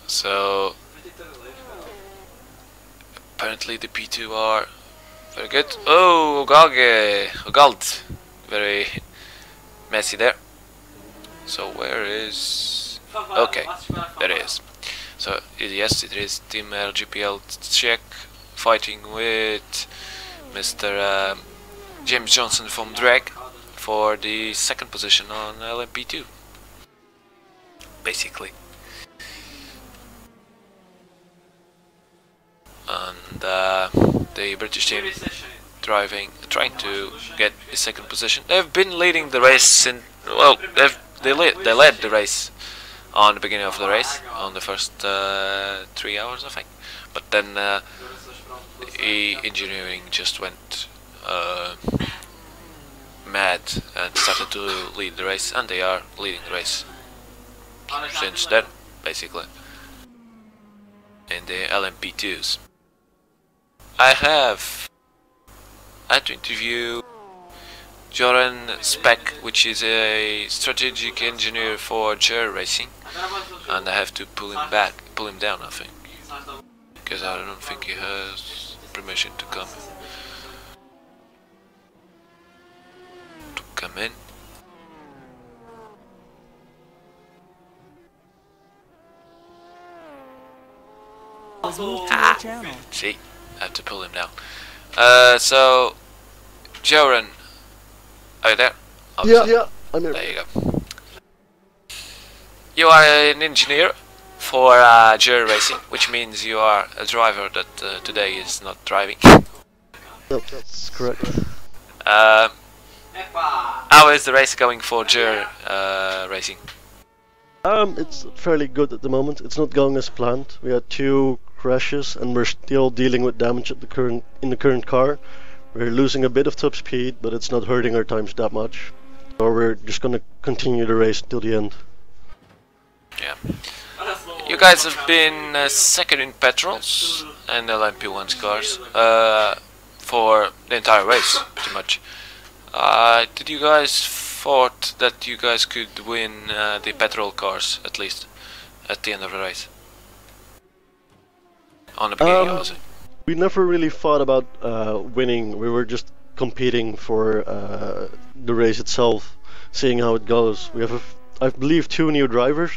So apparently the P2 are very good. Oh, Ogald, very messy there. So where is? Okay, there it is. So yes, it is Team LGPL Czech fighting with Mr. James Johnson from Drag for the second position on LMP2, basically. And the British team trying to get the second position. They've been leading the race since, well, they led the race on the beginning of the race on the first 3 hours, I think. But then engineering just went mad and started to lead the race, and they are leading the race since then, basically, in the LMP2s. I had to interview Joran Speck, which is a strategic engineer for JR Racing, and I have to pull him down, I think, because I don't think he has permission to come in. See, I have to pull him down. So, Joran, are you there? Yeah, I'm here. There you go. You are an engineer for JR Racing, which means you are a driver that today is not driving. Yep, that's correct. How is the race going for JR Racing? It's fairly good at the moment. It's not going as planned. We had 2 crashes, and we're still dealing with damage at in the current car. We're losing a bit of top speed, but it's not hurting our times that much. So we're just gonna continue the race till the end. Yeah. You guys have been second in petrols and LMP1's cars for the entire race, pretty much. Did you guys thought that you guys could win the petrol cars, at least, at the end of the race? On the beginning, was it? We never really thought about winning. We were just competing for the race itself, seeing how it goes. We have, I believe, 2 new drivers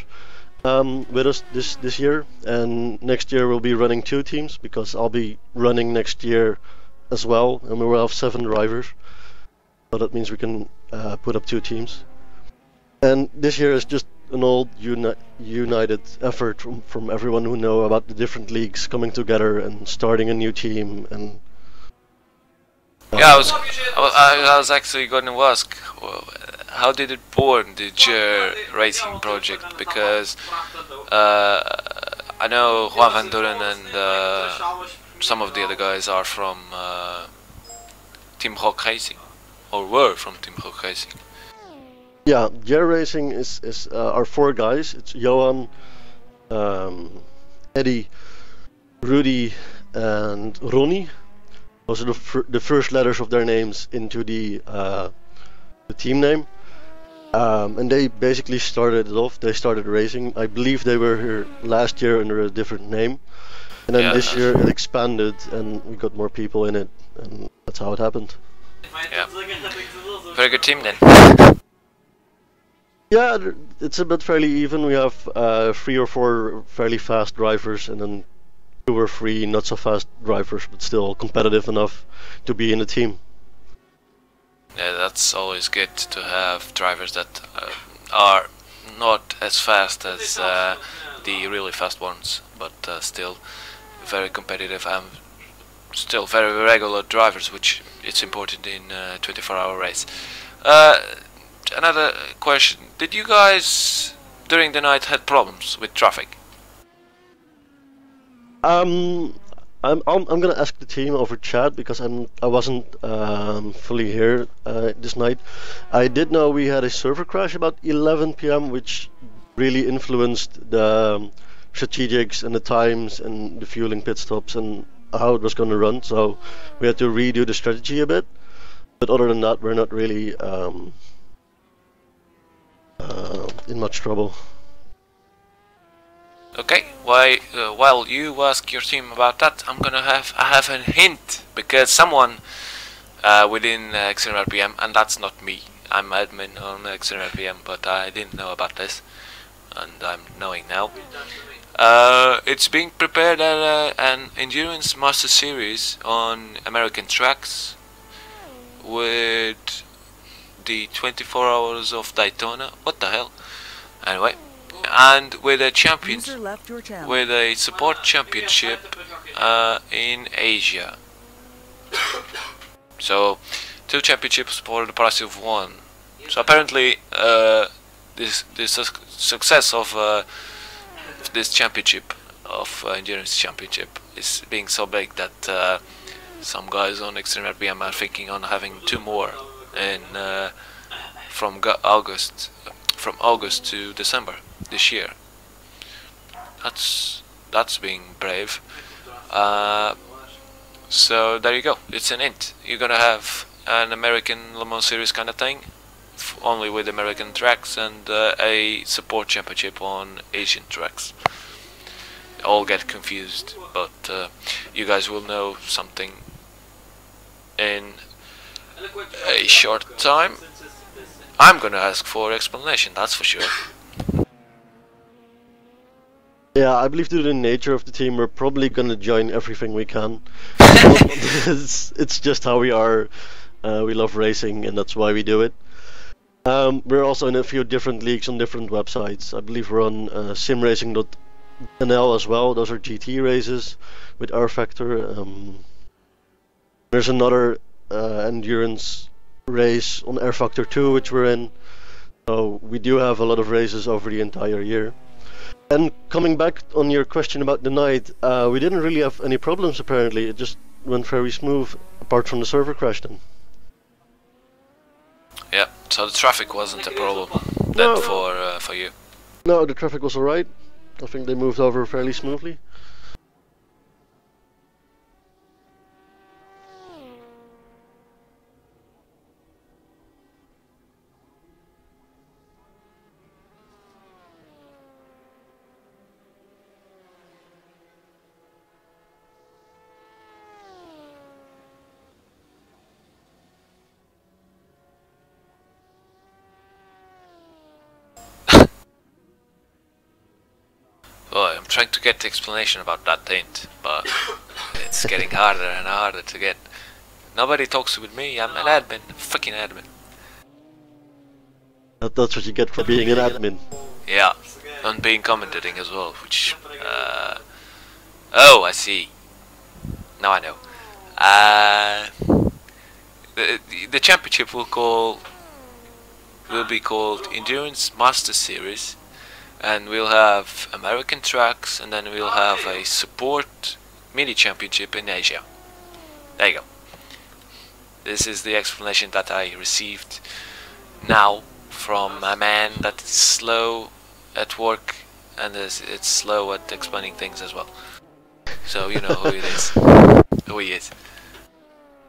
with us this year, and next year we'll be running 2 teams, because I'll be running next year as well, and we will have 7 drivers. So that means we can put up 2 teams. And this year is just an old united effort from everyone who know about the different leagues coming together and starting a new team. And yeah, I was actually going to ask, how did it born, the JR Racing project? Because I know Juan Van Duren and some of the other guys are from Team Hawk Racing, or were from Team Hawk Racing. Yeah, JR Racing is our 4 guys. It's Johan, Eddie, Rudy, and Ronnie. Those are the first letters of their names into the team name. And they basically started it off. They started racing. I believe they were here last year under a different name, and then this year it expanded, and we got more people in it, and that's how it happened. Yeah. Very good team then. Yeah, it's a bit fairly even. We have 3 or 4 fairly fast drivers, and then 2 or 3 not so fast drivers, but still competitive enough to be in the team. Yeah, that's always good to have drivers that are not as fast as the really fast ones, but still very competitive and still very regular drivers, which it's important in a 24-hour race. Another question: did you guys during the night had problems with traffic? I'm gonna ask the team over chat because I wasn't fully here this night. I did know we had a server crash about 11 p.m., which really influenced the strategics and the times and the fueling pit stops and how it was gonna run. So we had to redo the strategy a bit. But other than that, we're not really in much trouble. Okay, while you ask your team about that, I have a hint, because someone within XtremeRPM, and that's not me, I'm admin on XtremeRPM, but I didn't know about this, and I'm knowing now. It's being prepared an Endurance Master Series on American tracks with the 24 hours of Daytona. What the hell? Anyway. And with a with a support championship in Asia. So 2 championships for the price of 1. So apparently this success of this championship of endurance championship is being so big that some guys on XtremeRPM are thinking on having 2 more in from August to December this year. That's being brave. So there you go. It's an hint. You're gonna have an American Le Mans Series kind of thing, only with American tracks, and a support championship on Asian tracks. All get confused, but you guys will know something in a short time. I'm gonna ask for explanation, that's for sure. Yeah, I believe due to the nature of the team, we're probably gonna join everything we can. It's just how we are. We love racing, and that's why we do it. We're also in a few different leagues on different websites. I believe we're on simracing.nl as well. Those are GT races with R Factor. There's another endurance race on R Factor 2, which we're in. So we do have a lot of races over the entire year. And coming back on your question about the night, we didn't really have any problems apparently. It just went very smooth, apart from the server crash then. Yeah, so the traffic wasn't a problem then for you? No, the traffic was alright. I think they moved over fairly smoothly. Well, I'm trying to get the explanation about that hint, but it's getting harder and harder to get. Nobody talks with me, I'm an admin, fucking admin. That's what you get for being an admin. Yeah, and being commentating as well, which... oh, I see. Now I know. The championship will be called Endurance Master Series, and we'll have American tracks, and then we'll have a support mini championship in Asia. There you go. This is the explanation that I received now from a man that is slow at work and it's slow at explaining things as well. So you know who it is. Who he is.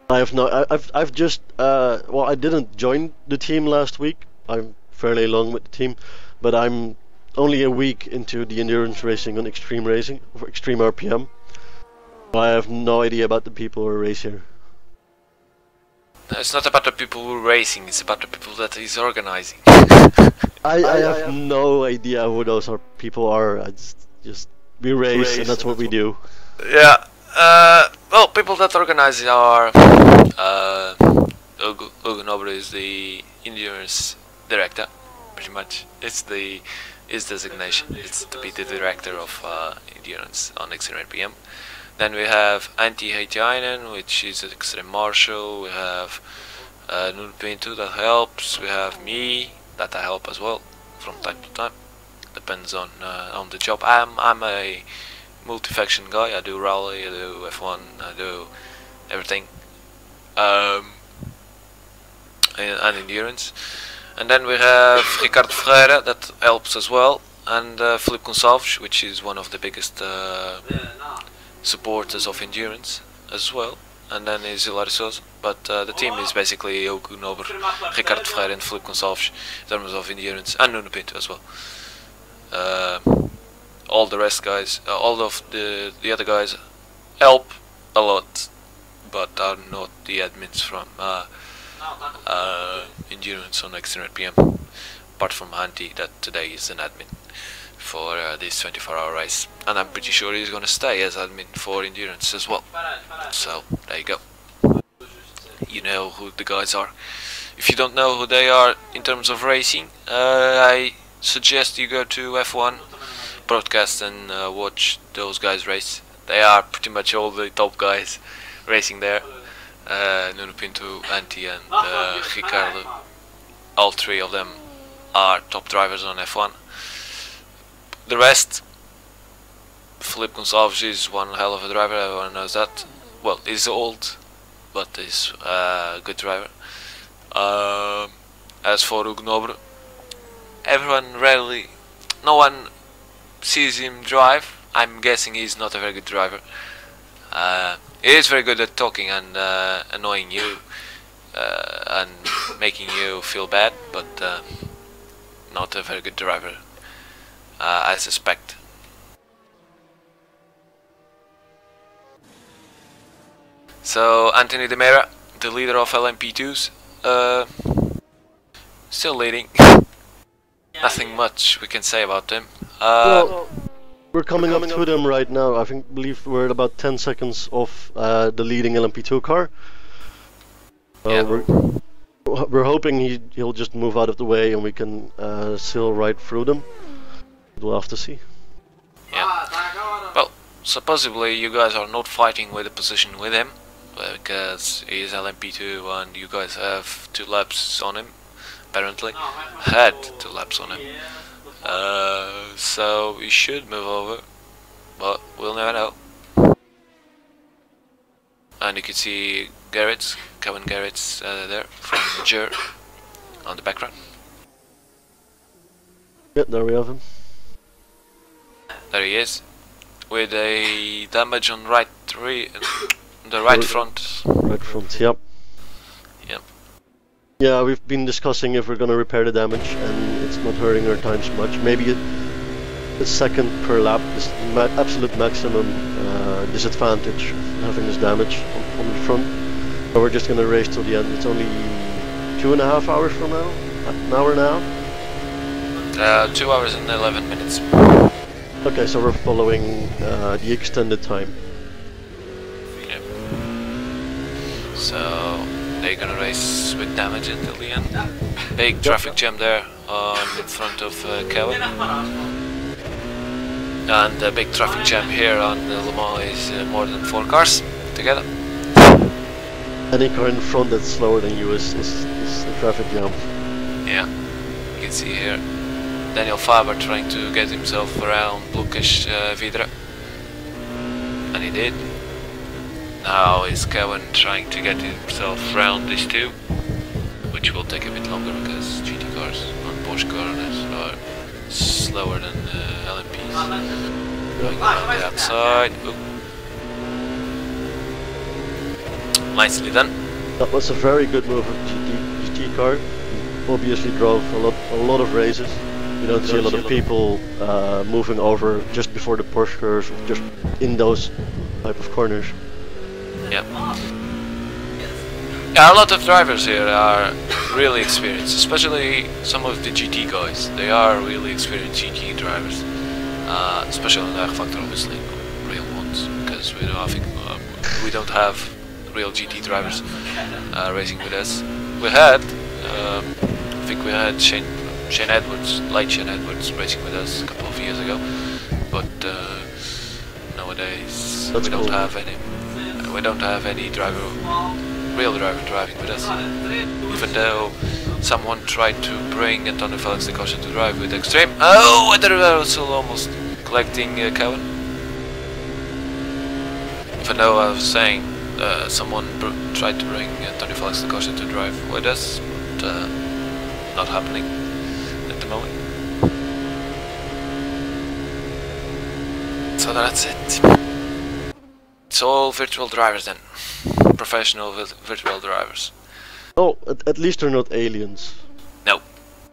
I have no. I've just. Well, I didn't join the team last week. I'm fairly long with the team, but I'm only a week into the endurance racing on Extreme Racing for Extreme RPM. I have no idea about the people who race here. It's not about the people who are racing, it's about the people that he's organizing. I have no idea who those people are. It's just we race and that's what we do. Yeah, well, people that organize are Hugo Nobre is the endurance director, pretty much. It's his designation. It's to be the director of endurance on XtremeRPM. Then we have Antti Heitiainen, which is an extreme marshal. We have Nuno Pinto that helps. We have me that I help as well from time to time. Depends on the job. I'm a multi-faction guy. I do rally, I do F1, I do everything, and endurance. And then we have Ricardo Ferreira that helps as well, and Filipe Gonçalves, which is one of the biggest supporters of endurance as well. And then is Hilário Sousa, but the team is basically Hugo Nobre, Ricardo Ferreira and Filipe Gonçalves in terms of endurance, and Nuno Pinto as well. All the rest guys, all of the other guys help a lot, but are not the admins from endurance on XtremeRPM, apart from Antti that today is an admin for this 24-hour race, and I'm pretty sure he's gonna stay as admin for endurance as well. So there you go. You know who the guys are. If you don't know who they are in terms of racing, I suggest you go to F1 broadcast and watch those guys race. They are pretty much all the top guys racing there. Nuno Pinto, Antti and Ricardo, all three of them are top drivers on F1. The rest, Filipe Gonçalves is one hell of a driver, everyone knows that. Well, he's old, but he's a good driver. As for Hugo Nobre, no one sees him drive. I'm guessing he's not a very good driver. He is very good at talking and annoying you and making you feel bad, but not a very good driver, I suspect. So Anthony De Mera, the leader of LMP2s, still leading. Nothing much we can say about him. Well, we're coming up to them right now. I believe we're at about 10 seconds off the leading LMP2 car. Yeah. We're hoping he'll just move out of the way and we can sail right through them. We'll have to see. Yeah. Well, supposedly you guys are not fighting with the position with him, because he is LMP2 and you guys have 2 laps on him. Apparently, had 2 laps on him. So we should move over, but we'll never know. And you can see Kevin Garrett's there from Jur on the background. Yep, there we have him. There he is, with a damage on the right front. Right front, yep. Yep. Yeah, we've been discussing if we're gonna repair the damage, and it's not hurting our times much. Maybe a second per lap is the absolute maximum disadvantage of having this damage on the front. So we're just gonna race till the end. It's only 2.5 hours from now, an hour now. 2 hours and 11 minutes. Okay, so we're following the extended time. Yep. So they're gonna race with damage until the end. Big traffic jam there in front of Kevin. And a big traffic jam here on Le Mans is more than 4 cars together. Any car in front that's slower than you is a traffic jam. Yeah, you can see here Daniel Faber trying to get himself around Lucas Vidra, and he did. Now is Kevin trying to get himself around these 2, which will take a bit longer because GT cars on Porsche corners are slower than LMPs. Going around the outside. Ooh. Nicely done. That was a very good move of GT car. obviously drove a lot of races. You don't see a lot of people moving over just before the Porsche curves, or just in those type of corners. Yeah. Yeah, a lot of drivers here are really experienced, especially some of the GT guys. They are really experienced GT drivers, especially on the Factor, obviously, real ones, because we don't have real GT drivers racing with us. We had, I think we had Shane Edwards, light Shane Edwards, racing with us a couple of years ago, but nowadays we don't have any. We don't have any real driver driving with us. Even though someone tried to bring Antonio Felix da Costa to drive with Extreme. Oh, and they're also almost collecting Cowan. Even though I was saying someone tried to bring Antonio Felix da Costa to drive with us, but not happening at the moment. So that's it. It's all virtual drivers then. Professional virtual drivers. Oh, at least they're not aliens. No.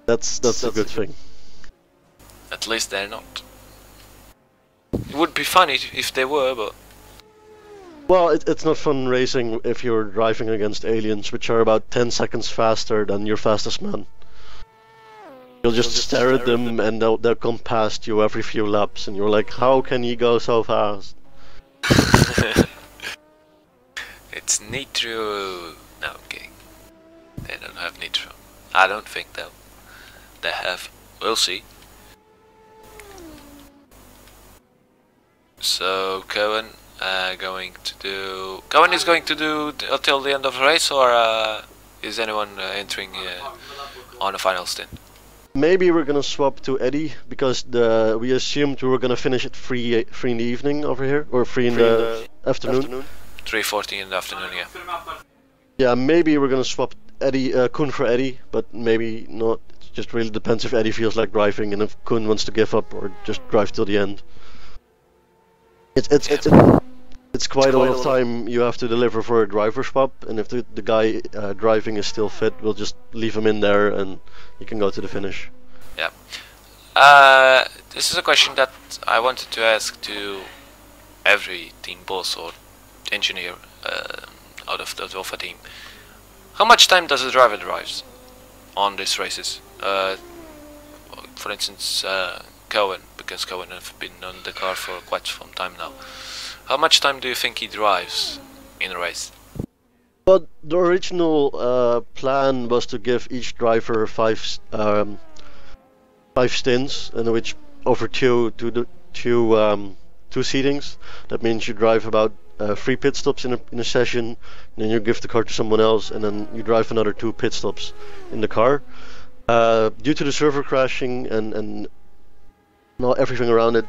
That's a good thing. At least they're not. It would be funny if they were, but... Well, it's not fun racing if you're driving against aliens, which are about 10 seconds faster than your fastest man. You'll just stare at them and they'll come past you every few laps, and you're like, how can he go so fast? It's nitro. No, okay. They don't have nitro. I don't think though. They have. We'll see. So Cohen Cohen is going to do until the end of the race, or is anyone entering on a final stint? Maybe we're gonna swap to Eddie, because we assumed we were gonna finish at 3 in the evening over here, or 3 in the afternoon. 3:40 in the afternoon, yeah. Yeah, maybe we're gonna swap Eddie, Koen for Eddie, but maybe not. It just really depends if Eddie feels like driving and if Koen wants to give up or just drive till the end. It's quite a lot of time you have to deliver for a driver swap, and if the guy driving is still fit, we'll just leave him in there and you can go to the finish. Yeah. This is a question that I wanted to ask to every team boss or engineer out of the Alpha team. How much time does a driver drive on these races? For instance, Cohen, because Cohen has been on the car for quite some time now. How much time do you think he drives in a race? Well, the original plan was to give each driver five stints, in which over two seatings. That means you drive about 3 pit stops in a session, and then you give the car to someone else, and then you drive another 2 pit stops in the car. Due to the server crashing and everything around it,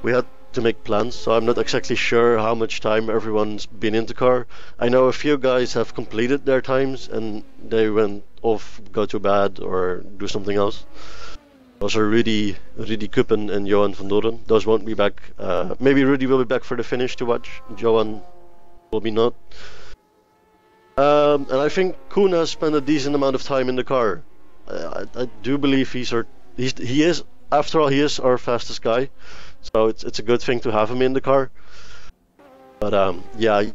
we had to make plans, so I'm not exactly sure how much time everyone's been in the car. I know a few guys have completed their times and they went off, go to bed or do something else. Those are Rudy Kuppen and Johan van Doren. Those won't be back. Maybe Rudy will be back for the finish to watch. Johan will be not. And I think Koen has spent a decent amount of time in the car. I do believe he is, after all, he is our fastest guy. So it's a good thing to have him in the car. But yeah,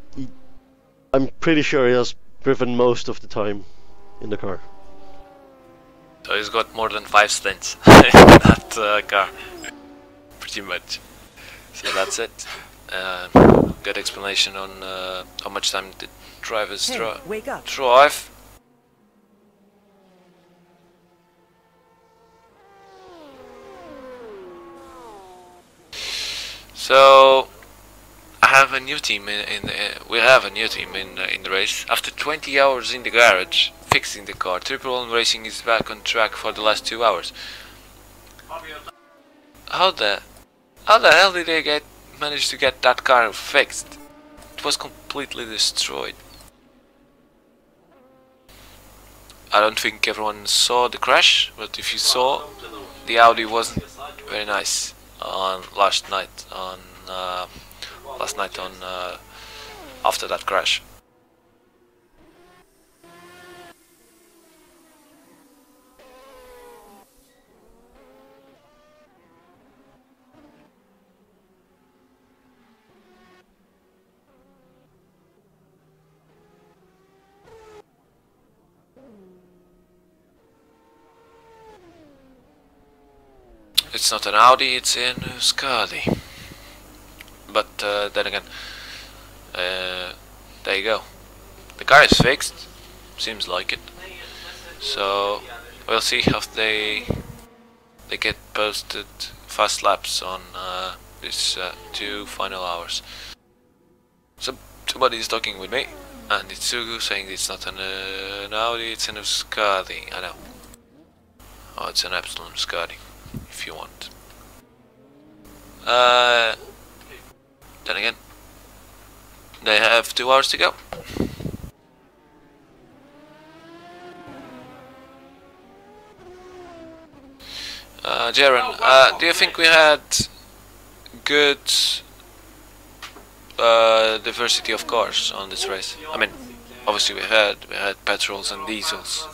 I'm pretty sure he has driven most of the time in the car. So he's got more than 5 stints in that car, pretty much. So that's it. Good explanation on how much time the drivers drive. So I have a new team we have a new team in the race. After 20 hours in the garage fixing the car, Triple One Racing is back on track for the last 2 hours. How the hell did they manage to get that car fixed? It was completely destroyed. I don't think everyone saw the crash, but if you saw, the Audi wasn't very nice on last night after that crash. it's not an Audi, it's in Scadi. But then again, there you go. The car is fixed, seems like it. So we'll see how they get posted fast laps on these 2 final hours. So somebody is talking with me, and it's Sugu saying it's not an Audi, it's an Euskadi. I know. Oh, it's an Epsilon Euskadi, if you want. Then again, they have 2 hours to go. Jaren, do you think we had good diversity of cars on this race? I mean, obviously we had petrols and diesels.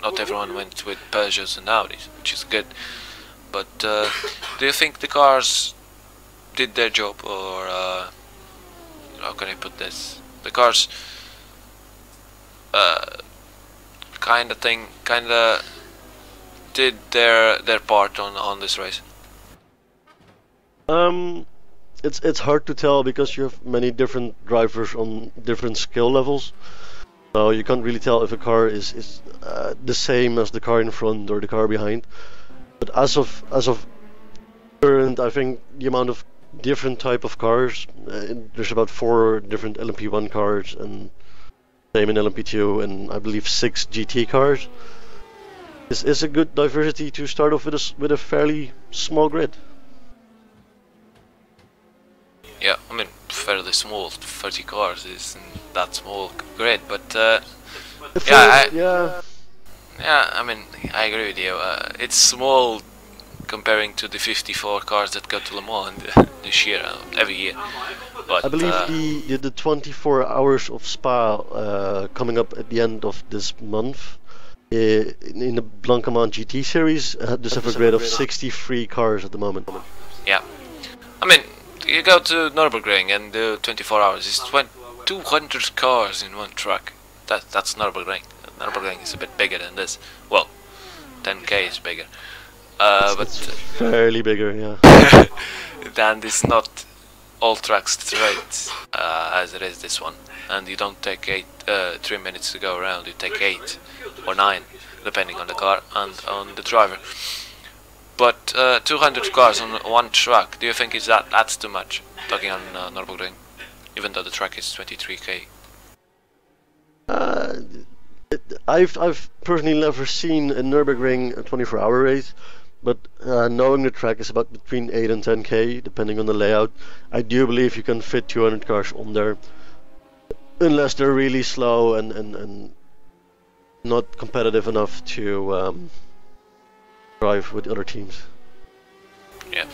Not everyone went with Peugeots and Audis, which is good. But do you think the cars did their job, or how can I put this? The cars kinda did their part on this race. It's hard to tell because you have many different drivers on different skill levels, so you can't really tell if a car is the same as the car in front or the car behind. But as of current, I think the amount of different type of cars, there's about 4 different LMP1 cars, and same in LMP2, and I believe 6 GT cars. Is a good diversity to start off with a fairly small grid. Yeah, I mean, fairly small. 30 cars isn't that small grid, but yeah, I mean, I agree with you. It's small comparing to the 54 cars that go to Le Mans this year, every year. But I believe the 24 hours of Spa coming up at the end of this month. In the Blancpain GT series, just have a grid of 63 cars at the moment. Yeah, I mean, you go to Nürburgring and do 24 hours. It's 200 cars in one track. That's Nürburgring. Nürburgring is a bit bigger than this. Well, 10k is bigger. But fairly bigger, yeah. And it's not all tracks straight as it is this one. And you don't take 3 minutes to go around. You take 8 or 9, depending on the car and on the driver. But 200 cars on one track, do you think that's too much? Talking on Nürburgring, even though the track is 23k. I've personally never seen a Nürburgring 24-hour race, but knowing the track is about between 8 and 10k, depending on the layout, I do believe you can fit 200 cars on there, unless they're really slow and not competitive enough to drive with other teams. Yeah.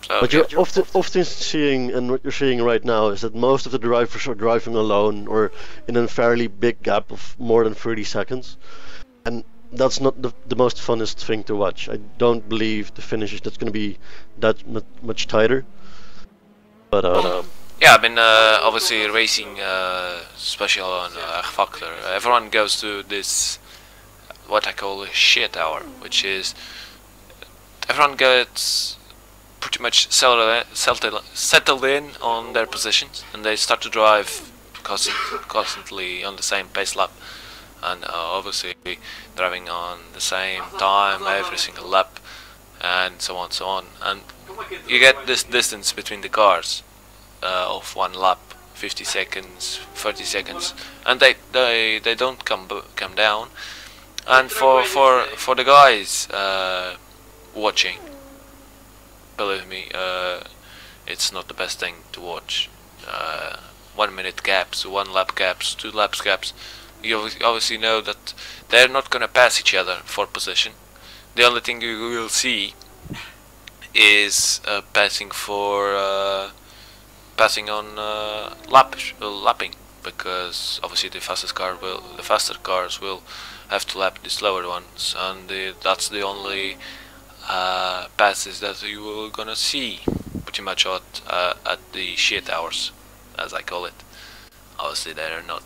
So but you're often seeing, and what you're seeing right now, is that most of the drivers are driving alone or in a fairly big gap of more than 30 seconds. And that's not the most funnest thing to watch. I don't believe the finishes that's going to be that much tighter. But yeah, I mean, obviously racing, especially on Factor, everyone goes to this, what I call a shit hour, which is everyone gets pretty much settled in on their positions, and they start to drive constantly on the same pace lap, and obviously driving on the same time every single lap, and so on, and you get this distance between the cars of one lap, 50 seconds, 30 seconds, and they don't come down. And for the guys watching, believe me, it's not the best thing to watch. 1 minute gaps, 1 lap gaps, 2 laps gaps. You obviously know that they're not gonna pass each other for position. The only thing you will see is passing on lapping, because obviously the faster cars will have to lap the slower ones, and that's the only passes that you will gonna see pretty much at the shit hours, as I call it. Obviously they are not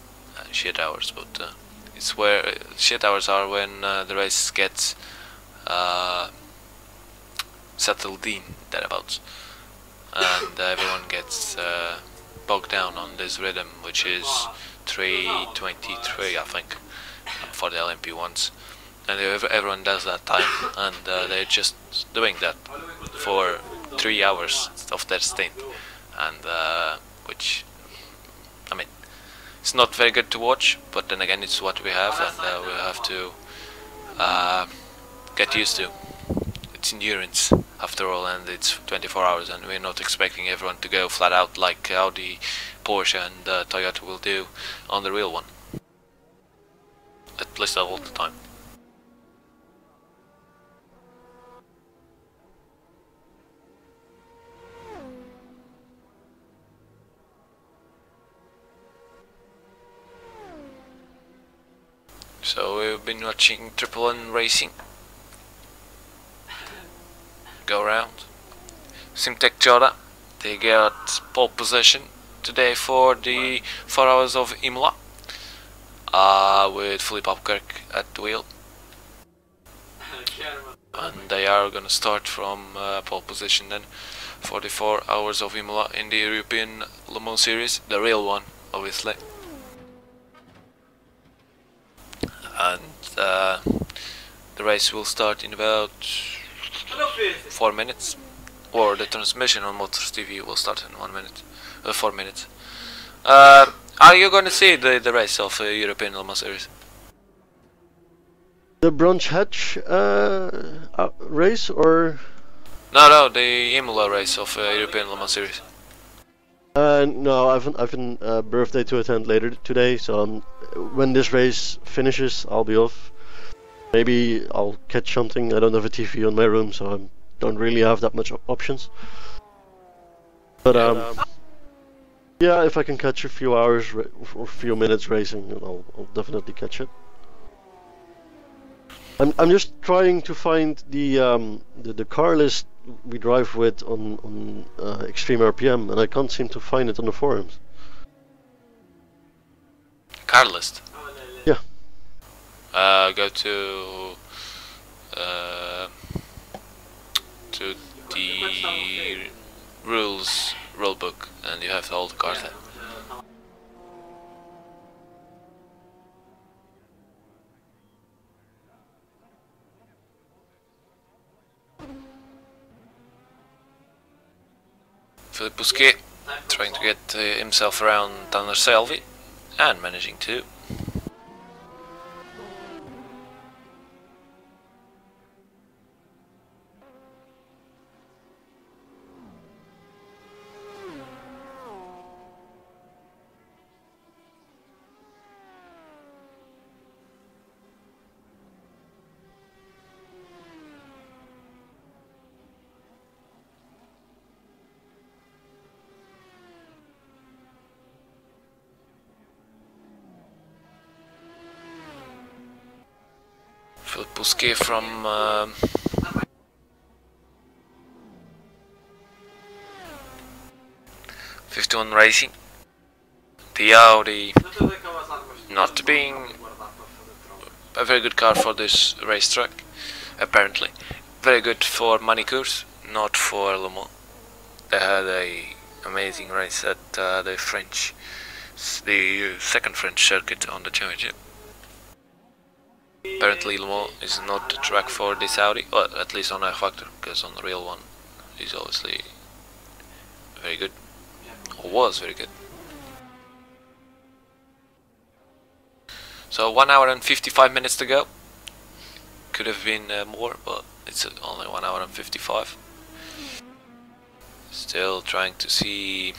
shit hours, but it's where shit hours are when the race gets settled in thereabouts, and everyone gets bogged down on this rhythm, which is 3:23, I think, for the LMP ones, and everyone does that time, and they're just doing that for 3 hours of their stint, and which, I mean, it's not very good to watch, but then again it's what we have, and we have to get used to. It's endurance after all, and it's 24 hours, and we're not expecting everyone to go flat out like Audi, Porsche and Toyota will do on the real one, at least all the time. So we've been watching Triple N Racing go around. Simtek Jota, they got pole position today for the 4 hours of Imola, with Philippe Albuquerque at the wheel, and they are gonna start from pole position then for the 4 hours of Imola in the European Le Mans series, the real one obviously. And the race will start in about 4 minutes, or the transmission on Motors TV will start in 1 minute, 4 minutes. Are you going to see the race of European Le Mans series? The Branch Hatch race, or? No, the Imola race of European Le Mans series. No, I've a birthday to attend later today, so when this race finishes, I'll be off. Maybe I'll catch something. I don't have a TV on my room, so I don't really have that much options. But yeah, if I can catch a few hours or a few minutes racing, I'll definitely catch it. I'm just trying to find the car list we drive with on XtremeRPM, and I can't seem to find it on the forums. Car list? Yeah. Go to the rulebook, and you have all the cars there. Philippe Bousquet trying to get himself around Tanner Selvi, and managing to. Philippe Bousquet from 51 Racing. The Audi not being a very good car for this racetrack, apparently. Very good for Manicures, not for Le Mans. They had a amazing race at the second French circuit on the championship. Apparently Le Mans is not the track for this Audi, well, at least on X Factor, because on the real one is obviously very good, or was very good. So 1 hour and 55 minutes to go. Could have been more, but it's only 1 hour and 55. Still trying to see.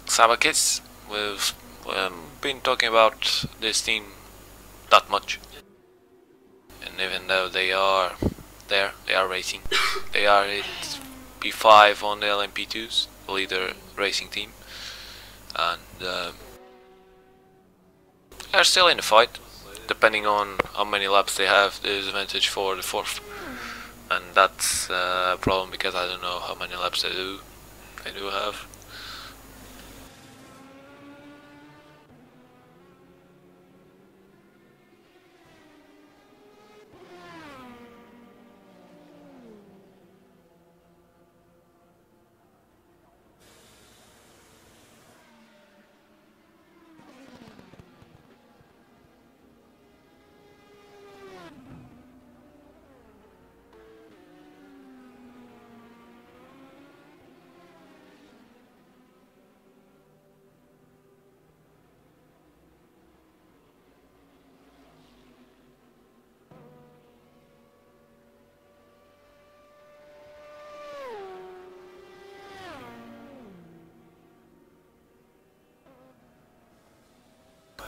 Sabakis, we've been talking about this team that much in even though they are there, they are racing. They are at P5 on the LMP2s, the leader racing team, and they're still in the fight. Depending on how many laps they have, there's advantage for the fourth, and that's a problem because I don't know how many laps they do have.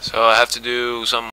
So I have to do some